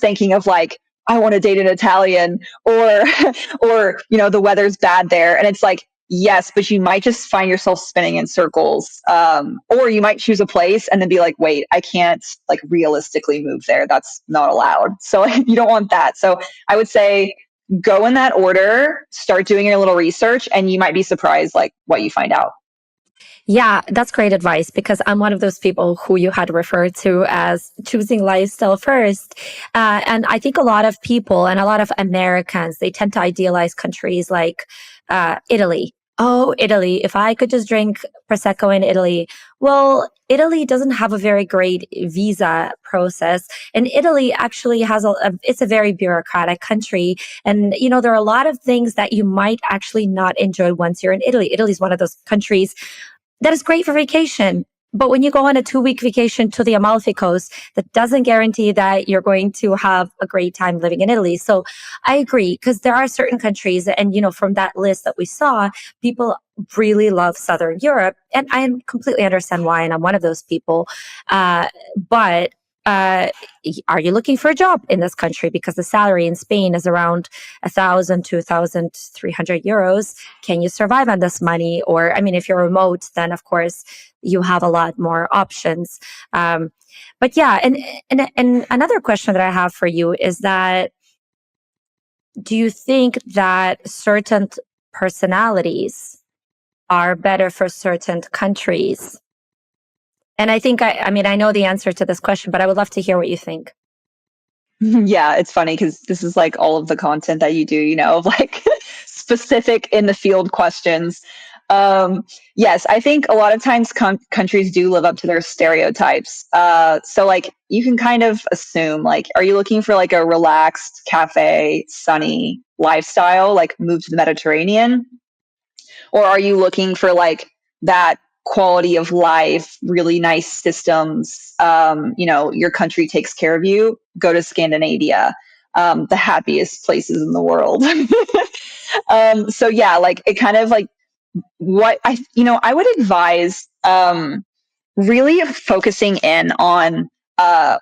thinking of like, I want to date an Italian, or or the weather's bad there, and it's like, yes, but you might just find yourself spinning in circles, or you might choose a place and then be like, wait, I can't like realistically move there, that's not allowed. So you don't want that. So I would say go in that order, start doing your little research, and you might be surprised like what you find out. Yeah, that's great advice because I'm one of those people who you had referred to as choosing lifestyle first. And I think a lot of people and a lot of Americans, they tend to idealize countries like Italy. Oh, Italy, if I could just drink Prosecco in Italy. Well, Italy doesn't have a very great visa process. And Italy actually has it's a very bureaucratic country. And, there are a lot of things that you might actually not enjoy once you're in Italy. Italy is one of those countries that is great for vacation. But when you go on a 2-week vacation to the Amalfi Coast, that doesn't guarantee that you're going to have a great time living in Italy. So I agree, because there are certain countries, and from that list that we saw, people really love Southern Europe. And I completely understand why, and I'm one of those people. But uh, are you looking for a job in this country? Because the salary in Spain is around 1,000 to 1,300 euros. Can you survive on this money? Or, I mean, if you're remote, then of course you have a lot more options. But yeah, and another question that I have for you is that, do you think that certain personalities are better for certain countries? And I think I mean, I know the answer to this question, but I would love to hear what you think. Yeah, it's funny because this is like all of the content that you do, of like specific in the field questions. Yes, I think a lot of times countries do live up to their stereotypes. So like you can kind of assume like, are you looking for like a relaxed cafe, sunny lifestyle, like move to the Mediterranean? Or are you looking for like that quality of life, really nice systems? Your country takes care of you. Go to Scandinavia, the happiest places in the world. So yeah, like it kind of like what I would advise really focusing in on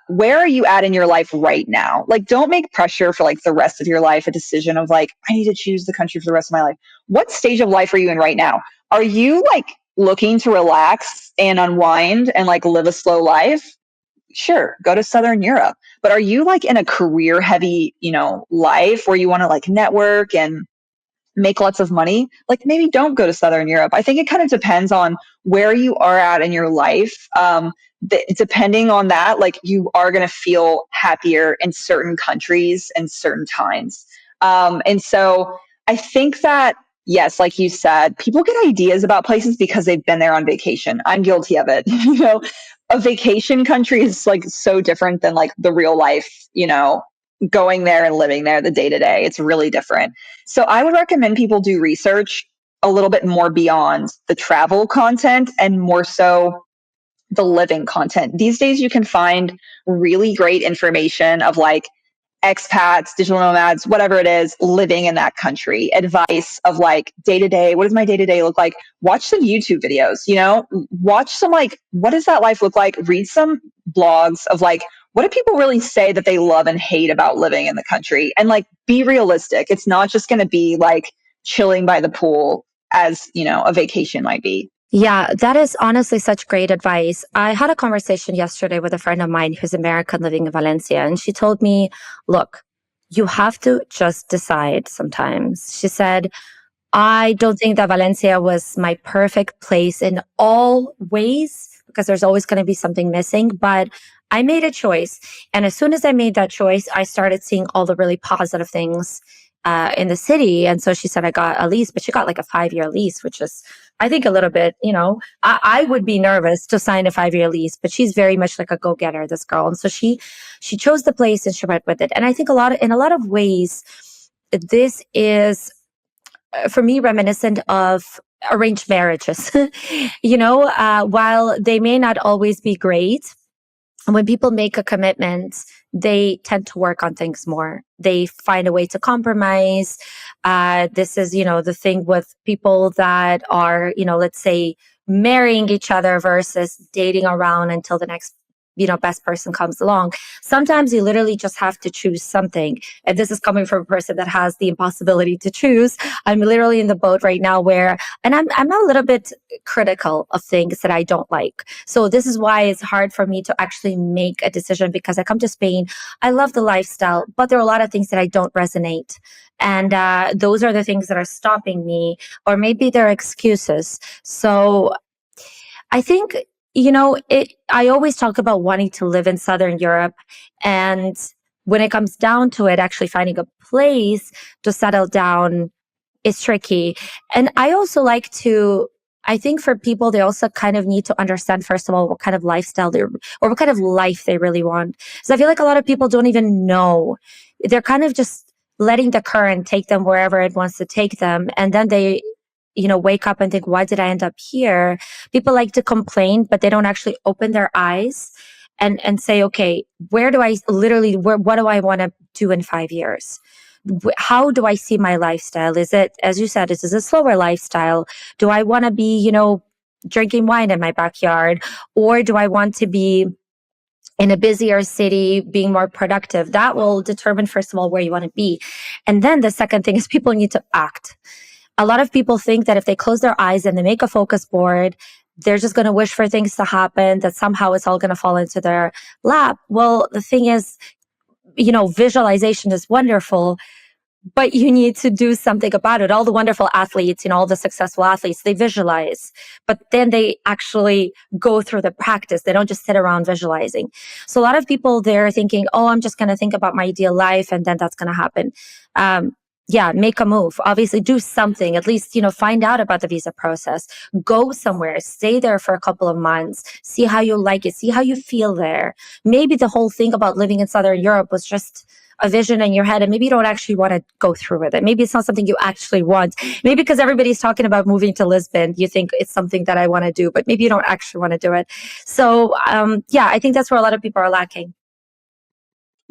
where are you at in your life right now? Like, don't make pressure for like the rest of your life a decision of like, I need to choose the country for the rest of my life. What stage of life are you in right now? Are you like looking to relax and unwind and like live a slow life? Sure, go to Southern Europe. But are you like in a career heavy, life where you want to like network and make lots of money, like maybe don't go to Southern Europe. I think it kind of depends on where you are at in your life. Depending on that, like you are going to feel happier in certain countries and certain times. And so I think that, yes, like you said, people get ideas about places because they've been there on vacation. I'm guilty of it. A vacation country is like so different than like the real life, going there and living there the day to day. It's really different. So I would recommend people do research a little bit more beyond the travel content and more so the living content. These days you can find really great information of like expats, digital nomads, whatever it is, living in that country. Advice of like day to day, what does my day to day look like? Watch some YouTube videos, watch some like, what does that life look like? Read some blogs of like, what do people really say that they love and hate about living in the country? And like, be realistic. It's not just going to be like chilling by the pool as, a vacation might be. Yeah, that is honestly such great advice. I had a conversation yesterday with a friend of mine who's American living in Valencia, and she told me, look, you have to just decide sometimes. She said, I don't think that Valencia was my perfect place in all ways because there's always going to be something missing. But I made a choice. And as soon as I made that choice, I started seeing all the really positive things in the city. And so she said, I got a lease, but she got like a 5-year lease, which is, I think, a little bit, I would be nervous to sign a 5-year lease, but she's very much like a go getter, this girl. And so she chose the place and she went with it. And I think in a lot of ways, this is for me reminiscent of arranged marriages. While they may not always be great, when people make a commitment, they tend to work on things more. They find a way to compromise. This is, the thing with people that are, let's say, marrying each other versus dating around until the next, best person comes along. Sometimes you literally just have to choose something. And this is coming from a person that has the impossibility to choose. I'm literally in the boat right now where, and I'm a little bit critical of things that I don't like. So this is why it's hard for me to actually make a decision, because I come to Spain. I love the lifestyle, but there are a lot of things that I don't resonate. And those are the things that are stopping me, or maybe they're excuses. So I think, I always talk about wanting to live in Southern Europe. And when it comes down to it, actually finding a place to settle down is tricky. And I also I think for people, they also kind of need to understand, first of all, what kind of lifestyle or what kind of life they really want. So I feel like a lot of people don't even know. They're kind of just letting the current take them wherever it wants to take them. And then they, wake up and think, why did I end up here? People like to complain, but they don't actually open their eyes and say, okay, what do I want to do in 5 years? How do I see my lifestyle? Is it, as you said, is this a slower lifestyle? Do I want to be, drinking wine in my backyard? Or do I want to be in a busier city, being more productive? That will determine, first of all, where you want to be. And then the second thing is people need to act. A lot of people think that if they close their eyes and they make a focus board, they're just going to wish for things to happen, that somehow it's all going to fall into their lap. Well, the thing is, visualization is wonderful, but you need to do something about it. All the wonderful athletes, all the successful athletes, they visualize, but then they actually go through the practice. They don't just sit around visualizing. So a lot of people, they're thinking, oh, I'm just going to think about my ideal life and then that's going to happen. Yeah, make a move. Obviously, do something. At least, find out about the visa process. Go somewhere. Stay there for a couple of months. See how you like it. See how you feel there. Maybe the whole thing about living in Southern Europe was just a vision in your head, and maybe you don't actually want to go through with it. Maybe it's not something you actually want. Maybe because everybody's talking about moving to Lisbon, you think it's something that I want to do, but maybe you don't actually want to do it. So, yeah, I think that's where a lot of people are lacking.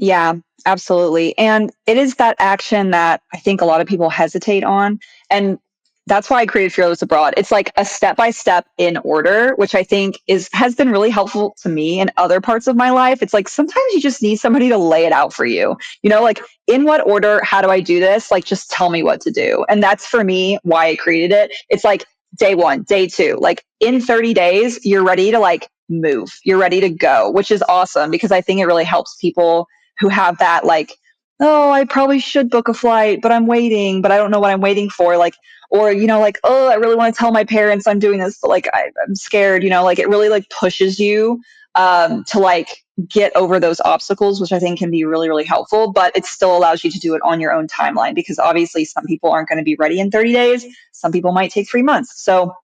Yeah, absolutely. And it is that action that I think a lot of people hesitate on. And that's why I created Fearless Abroad. It's like a step by step in order, which I think has been really helpful to me in other parts of my life. It's like sometimes you just need somebody to lay it out for you. Like in what order, how do I do this? Like just tell me what to do. And that's for me why I created it. It's like day 1, day 2, like in 30 days, you're ready to like move. You're ready to go, which is awesome because I think it really helps people who have that like, oh, I probably should book a flight, but I'm waiting, but I don't know what I'm waiting for. Like, or, like, oh, I really want to tell my parents I'm doing this, but like, I'm scared, like it really like pushes you to like get over those obstacles, which I think can be really, really helpful, but it still allows you to do it on your own timeline because obviously some people aren't going to be ready in 30 days. Some people might take 3 months. So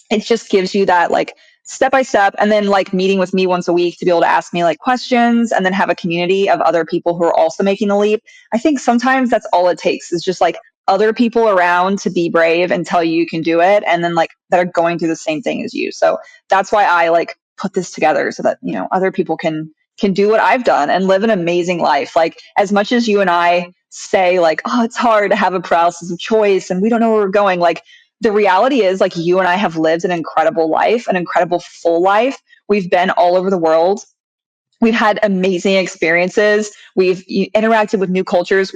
it just gives you that like step by step, and then like meeting with me once a week to be able to ask me like questions and then have a community of other people who are also making the leap. I think sometimes that's all it takes is just like other people around to be brave and tell you can do it, and then like that are going through the same thing as you. So that's why I like put this together so that other people can do what I've done and live an amazing life. Like as much as you and I say like, oh, it's hard to have a paralysis of choice and we don't know where we're going, like the reality is like you and I have lived an incredible life, an incredible full life. We've been all over the world. We've had amazing experiences. We've interacted with new cultures.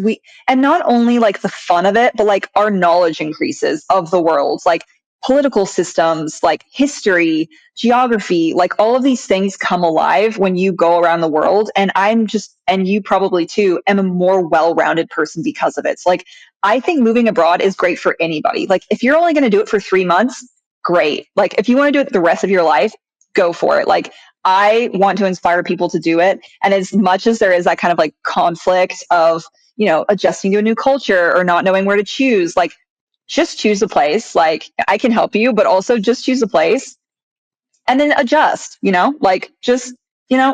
And not only like the fun of it, but like our knowledge increases of the world, like political systems, like history, geography, like all of these things come alive when you go around the world. And and you probably too, am a more well-rounded person because of it. So like, I think moving abroad is great for anybody. Like if you're only going to do it for 3 months, great. Like if you want to do it the rest of your life, go for it. Like I want to inspire people to do it. And as much as there is that kind of like conflict of, adjusting to a new culture or not knowing where to choose, like just choose a place. Like I can help you, but also just choose a place and then adjust, like just,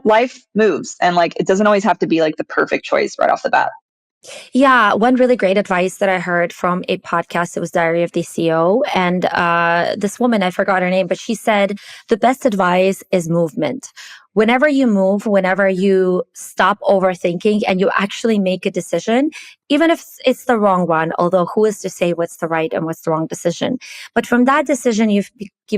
life moves and like it doesn't always have to be like the perfect choice right off the bat. Yeah, one really great advice that I heard from a podcast, it was Diary of the CEO. And this woman, I forgot her name, but she said, the best advice is movement. whenever you move, whenever you stop overthinking and you actually make a decision, even if it's the wrong one, although who is to say what's the right and what's the wrong decision? But from that decision, you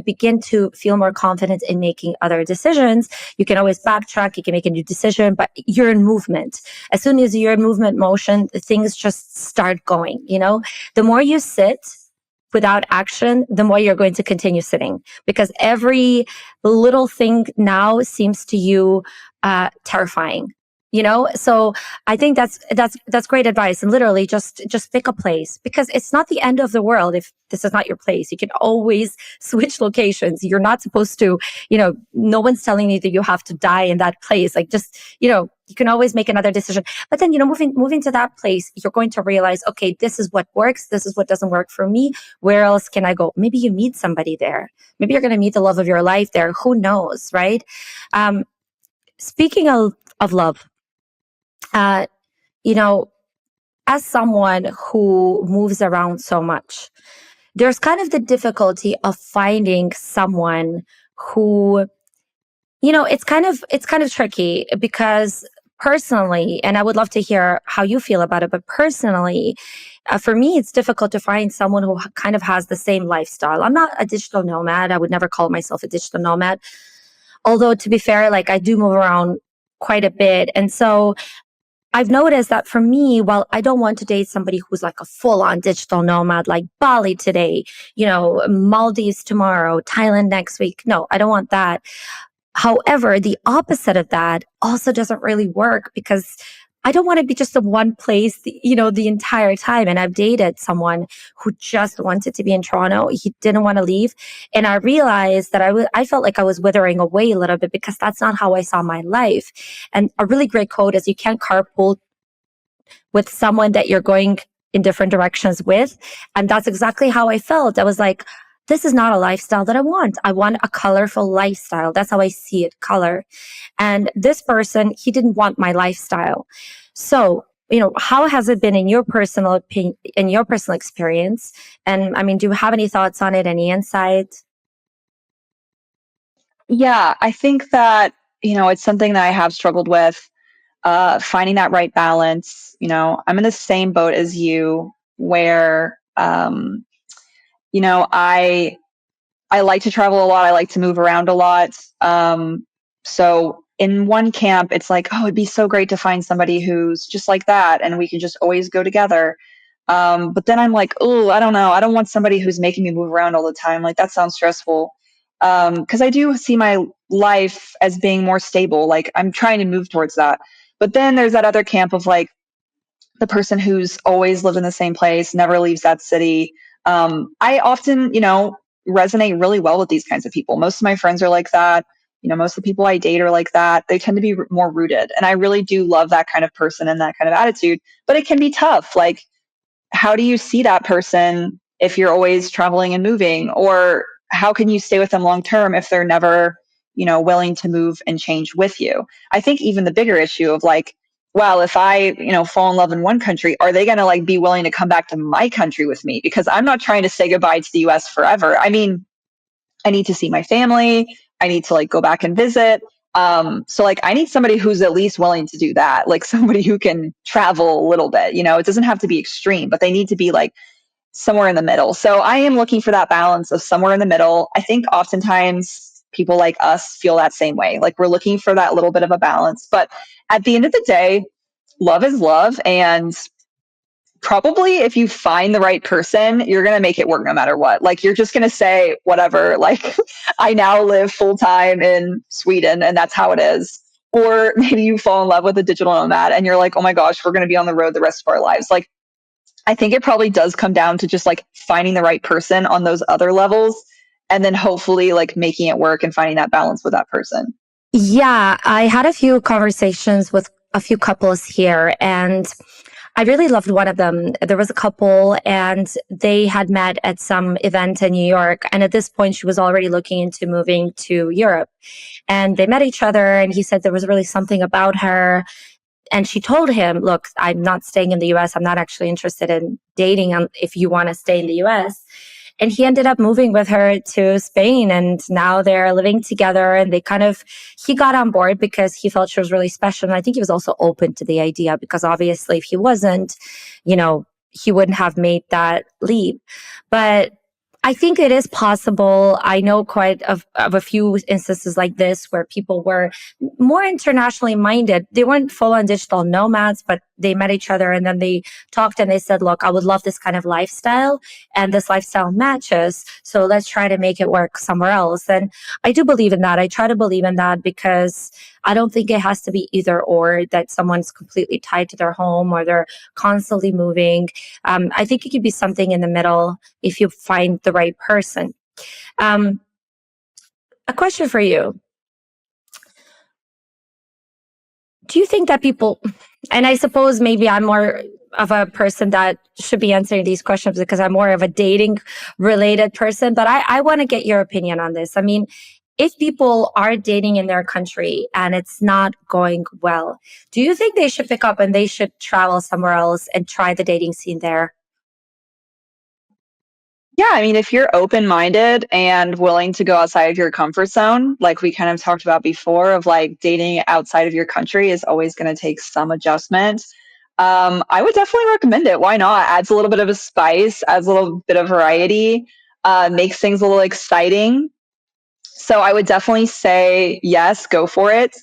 begin to feel more confident in making other decisions. You can always backtrack, you can make a new decision, but you're in movement. As soon as you're in movement motion, things just start going, you know? The more you sit without action, the more you're going to continue sitting, because every little thing now seems to you terrifying. You know, so I think that's great advice. And literally, just pick a place, because it's not the end of the world if this is not your place. You can always switch locations. You're not supposed to, you know, no one's telling you that you have to die in that place. Like, just, you know, you can always make another decision. But then, you know, moving to that place, you're going to realize, okay, this is what works. This is what doesn't work for me. Where else can I go? Maybe you meet somebody there. Maybe you're going to meet the love of your life there. Who knows, right? Speaking of love, uh, you know, as someone who moves around so much, there's kind of the difficulty of finding someone who, you know, it's kind of tricky, because personally, and I would love to hear how you feel about it, but personally, for me, it's difficult to find someone who kind of has the same lifestyle. I'm not a digital nomad. I would never call myself a digital nomad. Although, to be fair, like, I do move around quite a bit. And so I've noticed that for me, while I don't want to date somebody who's like a full on digital nomad, like Bali today, you know, Maldives tomorrow, Thailand next week. No, I don't want that. However, the opposite of that also doesn't really work, because I don't want to be just in one place, you know, the entire time. And I've dated someone who just wanted to be in Toronto. He didn't want to leave. And I realized that I felt like I was withering away a little bit, because that's not how I saw my life. And a really great quote is, you can't carpool with someone that you're going in different directions with. And that's exactly how I felt. I was like, this is not a lifestyle that I want. I want a colorful lifestyle. That's how I see it, color. And this person, he didn't want my lifestyle. So, you know, how has it been in your personal opinion, in your personal experience? And I mean, do you have any thoughts on it? Any insight? Yeah, I think that, it's something that I have struggled with, finding that right balance. I'm in the same boat as you where, I like to travel a lot. I like to move around a lot. So in one camp, it's like, oh, it'd be so great to find somebody who's just like that, and we can just always go together. But then I'm like, oh, I don't know. I don't want somebody who's making me move around all the time. Like that sounds stressful. Because I do see my life as being more stable. Like I'm trying to move towards that. But then there's that other camp of like, the person who's always lived in the same place, never leaves that city. I often, resonate really well with these kinds of people. Most of my friends are like that. Most of the people I date are like that. They tend to be more rooted. And I really do love that kind of person and that kind of attitude. But it can be tough. Like, how do you see that person if you're always traveling and moving? Or how can you stay with them long term if they're never, willing to move and change with you? I think even the bigger issue of like, well, if I, fall in love in one country, are they going to like be willing to come back to my country with me? Because I'm not trying to say goodbye to the US forever. I mean, I need to see my family. I need to like go back and visit. So like I need somebody who's at least willing to do that, like somebody who can travel a little bit. It doesn't have to be extreme, but they need to be like somewhere in the middle. So I am looking for that balance of somewhere in the middle. I think oftentimes people like us feel that same way. Like we're looking for that little bit of a balance. But at the end of the day, love is love. And probably if you find the right person, you're going to make it work no matter what. Like you're just going to say, whatever, like I now live full time in Sweden and that's how it is. Or maybe you fall in love with a digital nomad and you're like, oh my gosh, we're going to be on the road the rest of our lives. Like I think it probably does come down to just like finding the right person on those other levels and then hopefully like making it work and finding that balance with that person. Yeah, I had a few conversations with a few couples here, and I really loved one of them. There was a couple, and they had met at some event in New York. And at this point, she was already looking into moving to Europe. And they met each other, and he said there was really something about her. And she told him, look, I'm not staying in the US. I'm not actually interested in dating if you want to stay in the US. And he ended up moving with her to Spain, and now they're living together. And he got on board because he felt she was really special. And I think he was also open to the idea, because obviously if he wasn't, you know, he wouldn't have made that leap. But I think it is possible. I know quite of a few instances like this where people were more internationally minded. They weren't full on digital nomads, but they met each other and then they talked and they said, look, I would love this kind of lifestyle and this lifestyle matches. So let's try to make it work somewhere else. And I do believe in that. I try to believe in that because I don't think it has to be either or, that someone's completely tied to their home or they're constantly moving. I think it could be something in the middle if you find the right person. Um, a question for you. Do you think that people, and I suppose maybe I'm more of a person that should be answering these questions because I'm more of a dating related person, but I want to get your opinion on this. I mean, if people are dating in their country and it's not going well, do you think they should pick up and they should travel somewhere else and try the dating scene there? Yeah, I mean, if you're open minded and willing to go outside of your comfort zone, like we kind of talked about before, of like dating outside of your country is always going to take some adjustment. I would definitely recommend it. Why not? Adds a little bit of a spice, adds a little bit of variety, makes things a little exciting. So I would definitely say yes, go for it.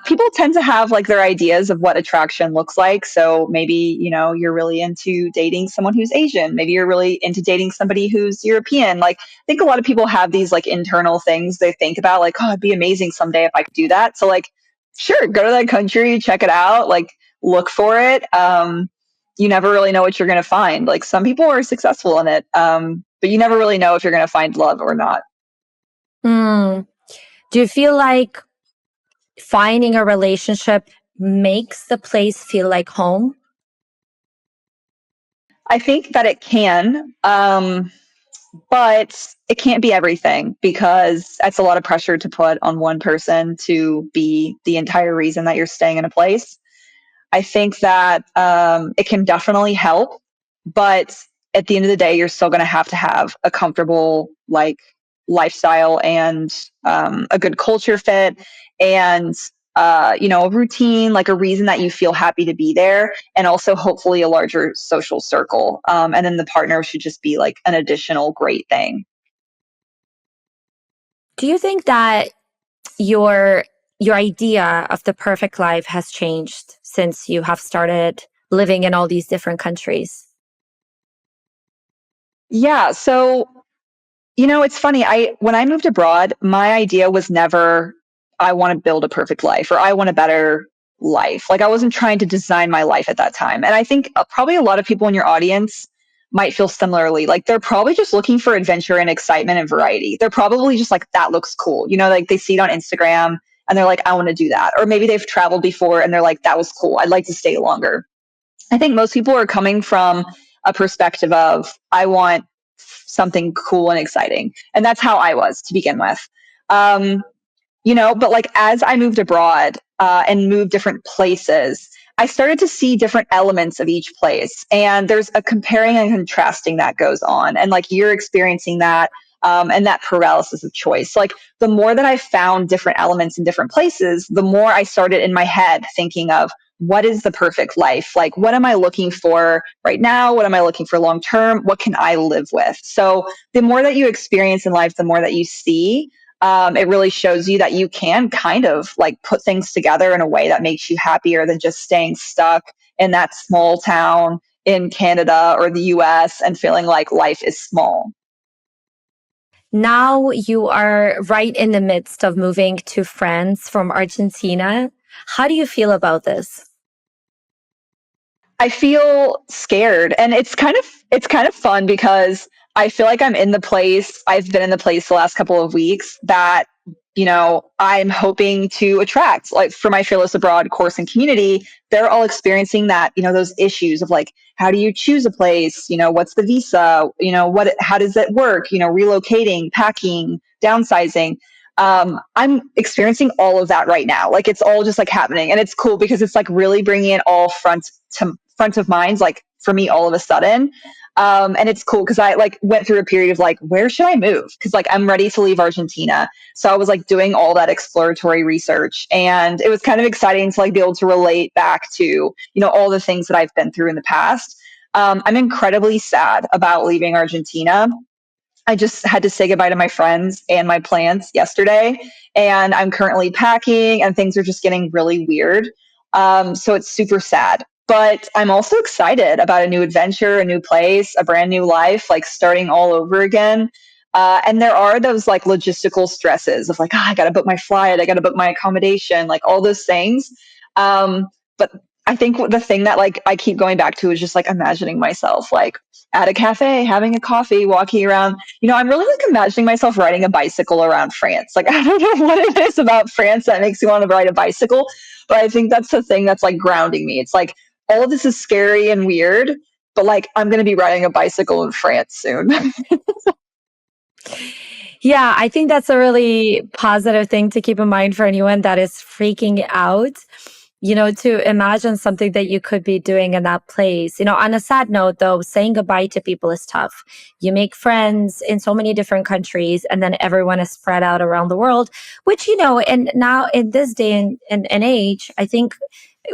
People tend to have like their ideas of what attraction looks like. So maybe, you know, you're really into dating someone who's Asian. Maybe you're really into dating somebody who's European. Like, I think a lot of people have these like internal things they think about, like, oh, it'd be amazing someday if I could do that. So, like, sure, go to that country, check it out, like, look for it. You never really know what you're going to find. Like, some people are successful in it, but you never really know if you're going to find love or not. Hmm. Do you feel like finding a relationship makes the place feel like home? I think that it can, but it can't be everything because that's a lot of pressure to put on one person to be the entire reason that you're staying in a place. I think that it can definitely help, but at the end of the day, you're still going to have a comfortable like lifestyle and a good culture fit and you know, a routine, like a reason that you feel happy to be there, and also hopefully a larger social circle. And then the partner should just be like an additional great thing. Do you think that your your idea of the perfect life has changed since you have started living in all these different countries? Yeah. So you know, it's funny. I when I moved abroad, my idea was never I want to build a perfect life or I want a better life. Like I wasn't trying to design my life at that time. And I think probably a lot of people in your audience might feel similarly. Like they're probably just looking for adventure and excitement and variety. They're probably just like that looks cool. You know, like they see it on Instagram and they're like I want to do that. Or maybe they've traveled before and they're like that was cool. I'd like to stay longer. I think most people are coming from a perspective of I want something cool and exciting, and that's how I was to begin with. Um, you know, but like as I moved abroad and moved different places, I started to see different elements of each place, and there's a comparing and contrasting that goes on, and like you're experiencing that. And that paralysis of choice. Like the more that I found different elements in different places, the more I started in my head thinking of what is the perfect life? Like, what am I looking for right now? What am I looking for long term? What can I live with? So, the more that you experience in life, the more that you see, it really shows you that you can kind of like put things together in a way that makes you happier than just staying stuck in that small town in Canada or the US and feeling like life is small. Now you are right in the midst of moving to France from Argentina. How do you feel about this? I feel scared and it's kind of fun because I feel like I'm in the place. I've been in the place the last couple of weeks that you know, I'm hoping to attract. Like for my Fearless Abroad course and community, they're all experiencing that, you know, those issues of like, how do you choose a place? You know, what's the visa? You know, how does it work? You know, relocating, packing, downsizing. I'm experiencing all of that right now. Like it's all just like happening, and it's cool because it's like really bringing it all front of minds, like for me all of a sudden. And it's cool because I like went through a period of like, where should I move? Because like I'm ready to leave Argentina. So I was like doing all that exploratory research, and it was kind of exciting to like be able to relate back to, all the things that I've been through in the past. I'm incredibly sad about leaving Argentina. I just had to say goodbye to my friends and my plants yesterday, and I'm currently packing, and things are just getting really weird. So it's super sad. But I'm also excited about a new adventure, a new place, a brand new life, like starting all over again. And there are those like logistical stresses of like, I got to book my flight, I got to book my accommodation, like all those things. But I think the thing that like I keep going back to is just like imagining myself like at a cafe, having a coffee, walking around. I'm really like imagining myself riding a bicycle around France. Like, I don't know what it is about France that makes me want to ride a bicycle, but I think that's the thing that's like grounding me. It's like all of this is scary and weird, but like I'm going to be riding a bicycle in France soon. Yeah, I think that's a really positive thing to keep in mind for anyone that is freaking out. To imagine something that you could be doing in that place. On a sad note, though, saying goodbye to people is tough. You make friends in so many different countries, and then everyone is spread out around the world, which, and now in this day and age, I think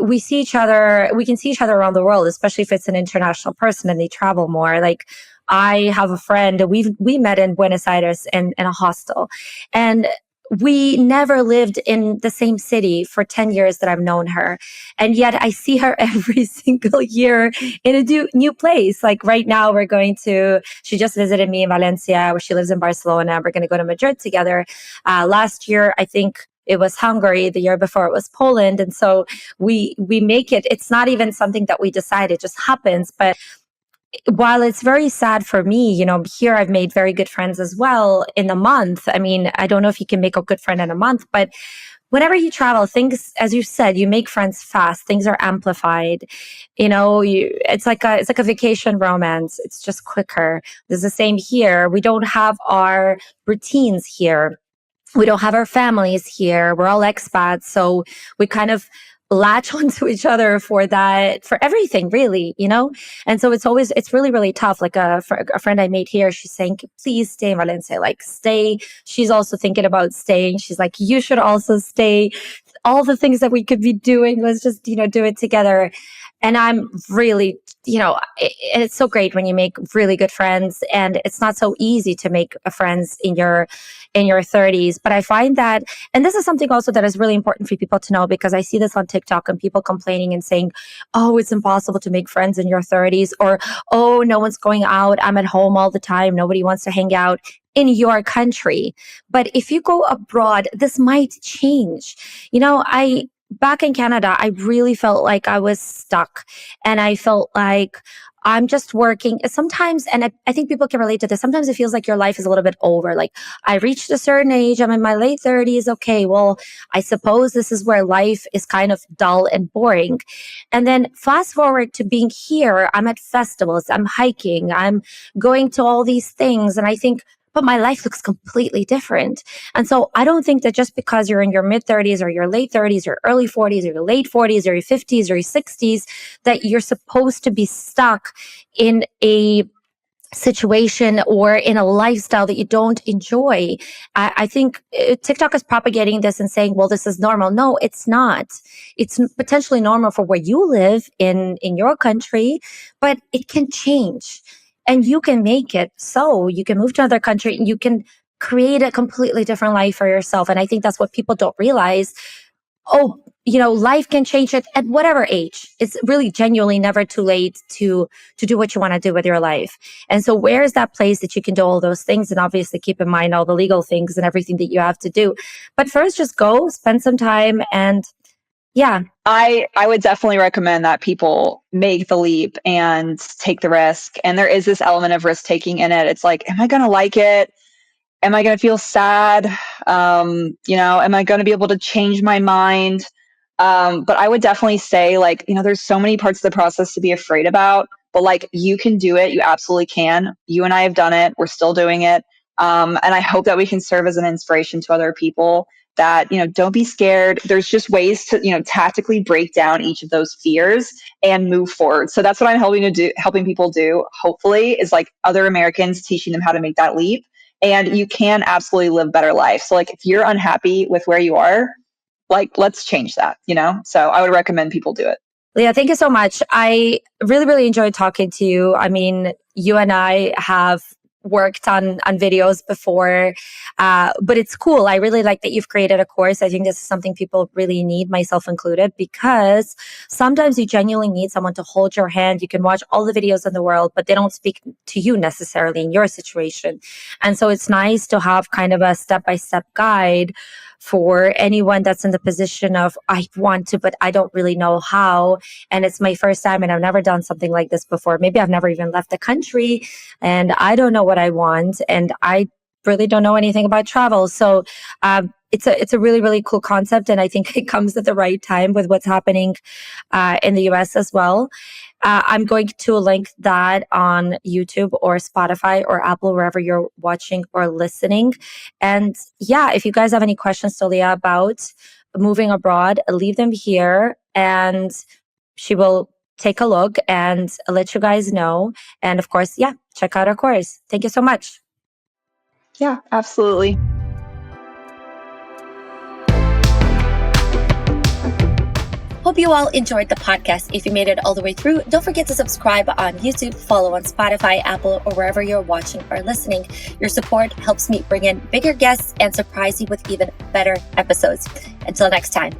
we can see each other around the world, especially if it's an international person and they travel more. Like, I have a friend, we met in Buenos Aires in a hostel, and we never lived in the same city for 10 years that I've known her. And yet I see her every single year in a new place. Like right now, she just visited me in Valencia, where she lives in Barcelona. We're going to go to Madrid together. Last year, I think it was Hungary. The year before it was Poland. And so we make it, it's not even something that we decide, it just happens. But while it's very sad for me, here I've made very good friends as well in a month. I mean, I don't know if you can make a good friend in a month, but whenever you travel, things, as you said, you make friends fast. Things are amplified. It's like a vacation romance. It's just quicker. There's the same here. We don't have our routines here. We don't have our families here. We're all expats. So we kind of latch onto each other for everything, really, And so it's really, really tough. Like a friend I made here, she's saying, please stay in Valencia, like stay. She's also thinking about staying. She's like, you should also stay. All the things that we could be doing, let's just, do it together. And I'm really, it's so great when you make really good friends, and it's not so easy to make friends in your 30s. But I find that, and this is something also that is really important for people to know, because I see this on TikTok and people complaining and saying, oh, it's impossible to make friends in your 30s, or, oh, no one's going out, I'm at home all the time, nobody wants to hang out in your country. But if you go abroad, this might change. Back in Canada, I really felt like I was stuck, and I felt like I'm just working sometimes. And I think people can relate to this. Sometimes it feels like your life is a little bit over. Like, I reached a certain age. I'm in my late 30s. Okay, well, I suppose this is where life is kind of dull and boring. And then fast forward to being here. I'm at festivals. I'm hiking. I'm going to all these things. And I think, but my life looks completely different. And so I don't think that just because you're in your mid 30s or your late 30s or early 40s or your late 40s or your 50s or your 60s, that you're supposed to be stuck in a situation or in a lifestyle that you don't enjoy. I think TikTok is propagating this and saying, well, this is normal. No, it's not. It's potentially normal for where you live in your country, but it can change. And you can make it so you can move to another country and you can create a completely different life for yourself. And I think that's what people don't realize. Oh, life can change at whatever age. It's really genuinely never too late to do what you want to do with your life. And so where is that place that you can do all those things? And obviously keep in mind all the legal things and everything that you have to do. But first, just go, spend some time, and yeah. I would definitely recommend that people make the leap and take the risk. And there is this element of risk taking in it. It's like, am I going to like it? Am I going to feel sad? Am I going to be able to change my mind? But I would definitely say, like, there's so many parts of the process to be afraid about, but like, you can do it. You absolutely can. You and I have done it. We're still doing it. And I hope that we can serve as an inspiration to other people that, don't be scared. There's just ways to, tactically break down each of those fears and move forward. So that's what I'm helping people do, hopefully, is like other Americans, teaching them how to make that leap. And you can absolutely live a better life. So like if you're unhappy with where you are, like let's change that, So I would recommend people do it. Leah, thank you so much. I really, really enjoyed talking to you. I mean, you and I have worked on videos before, but it's cool. I really like that you've created a course. I think this is something people really need, myself included, because sometimes you genuinely need someone to hold your hand. You can watch all the videos in the world, but they don't speak to you necessarily in your situation. And so it's nice to have kind of a step-by-step guide for anyone that's in the position of, I want to, but I don't really know how. And it's my first time and I've never done something like this before. Maybe I've never even left the country and I don't know what I want. And I really don't know anything about travel. So it's a really, really cool concept. And I think it comes at the right time with what's happening in the US as well. I'm going to link that on YouTube or Spotify or Apple, wherever you're watching or listening. And yeah, if you guys have any questions to Leah about moving abroad, leave them here and she will take a look and let you guys know. And of course, yeah, check out our course. Thank you so much. Yeah, absolutely. Hope you all enjoyed the podcast. If you made it all the way through, don't forget to subscribe on YouTube, follow on Spotify, Apple, or wherever you're watching or listening. Your support helps me bring in bigger guests and surprise you with even better episodes. Until next time.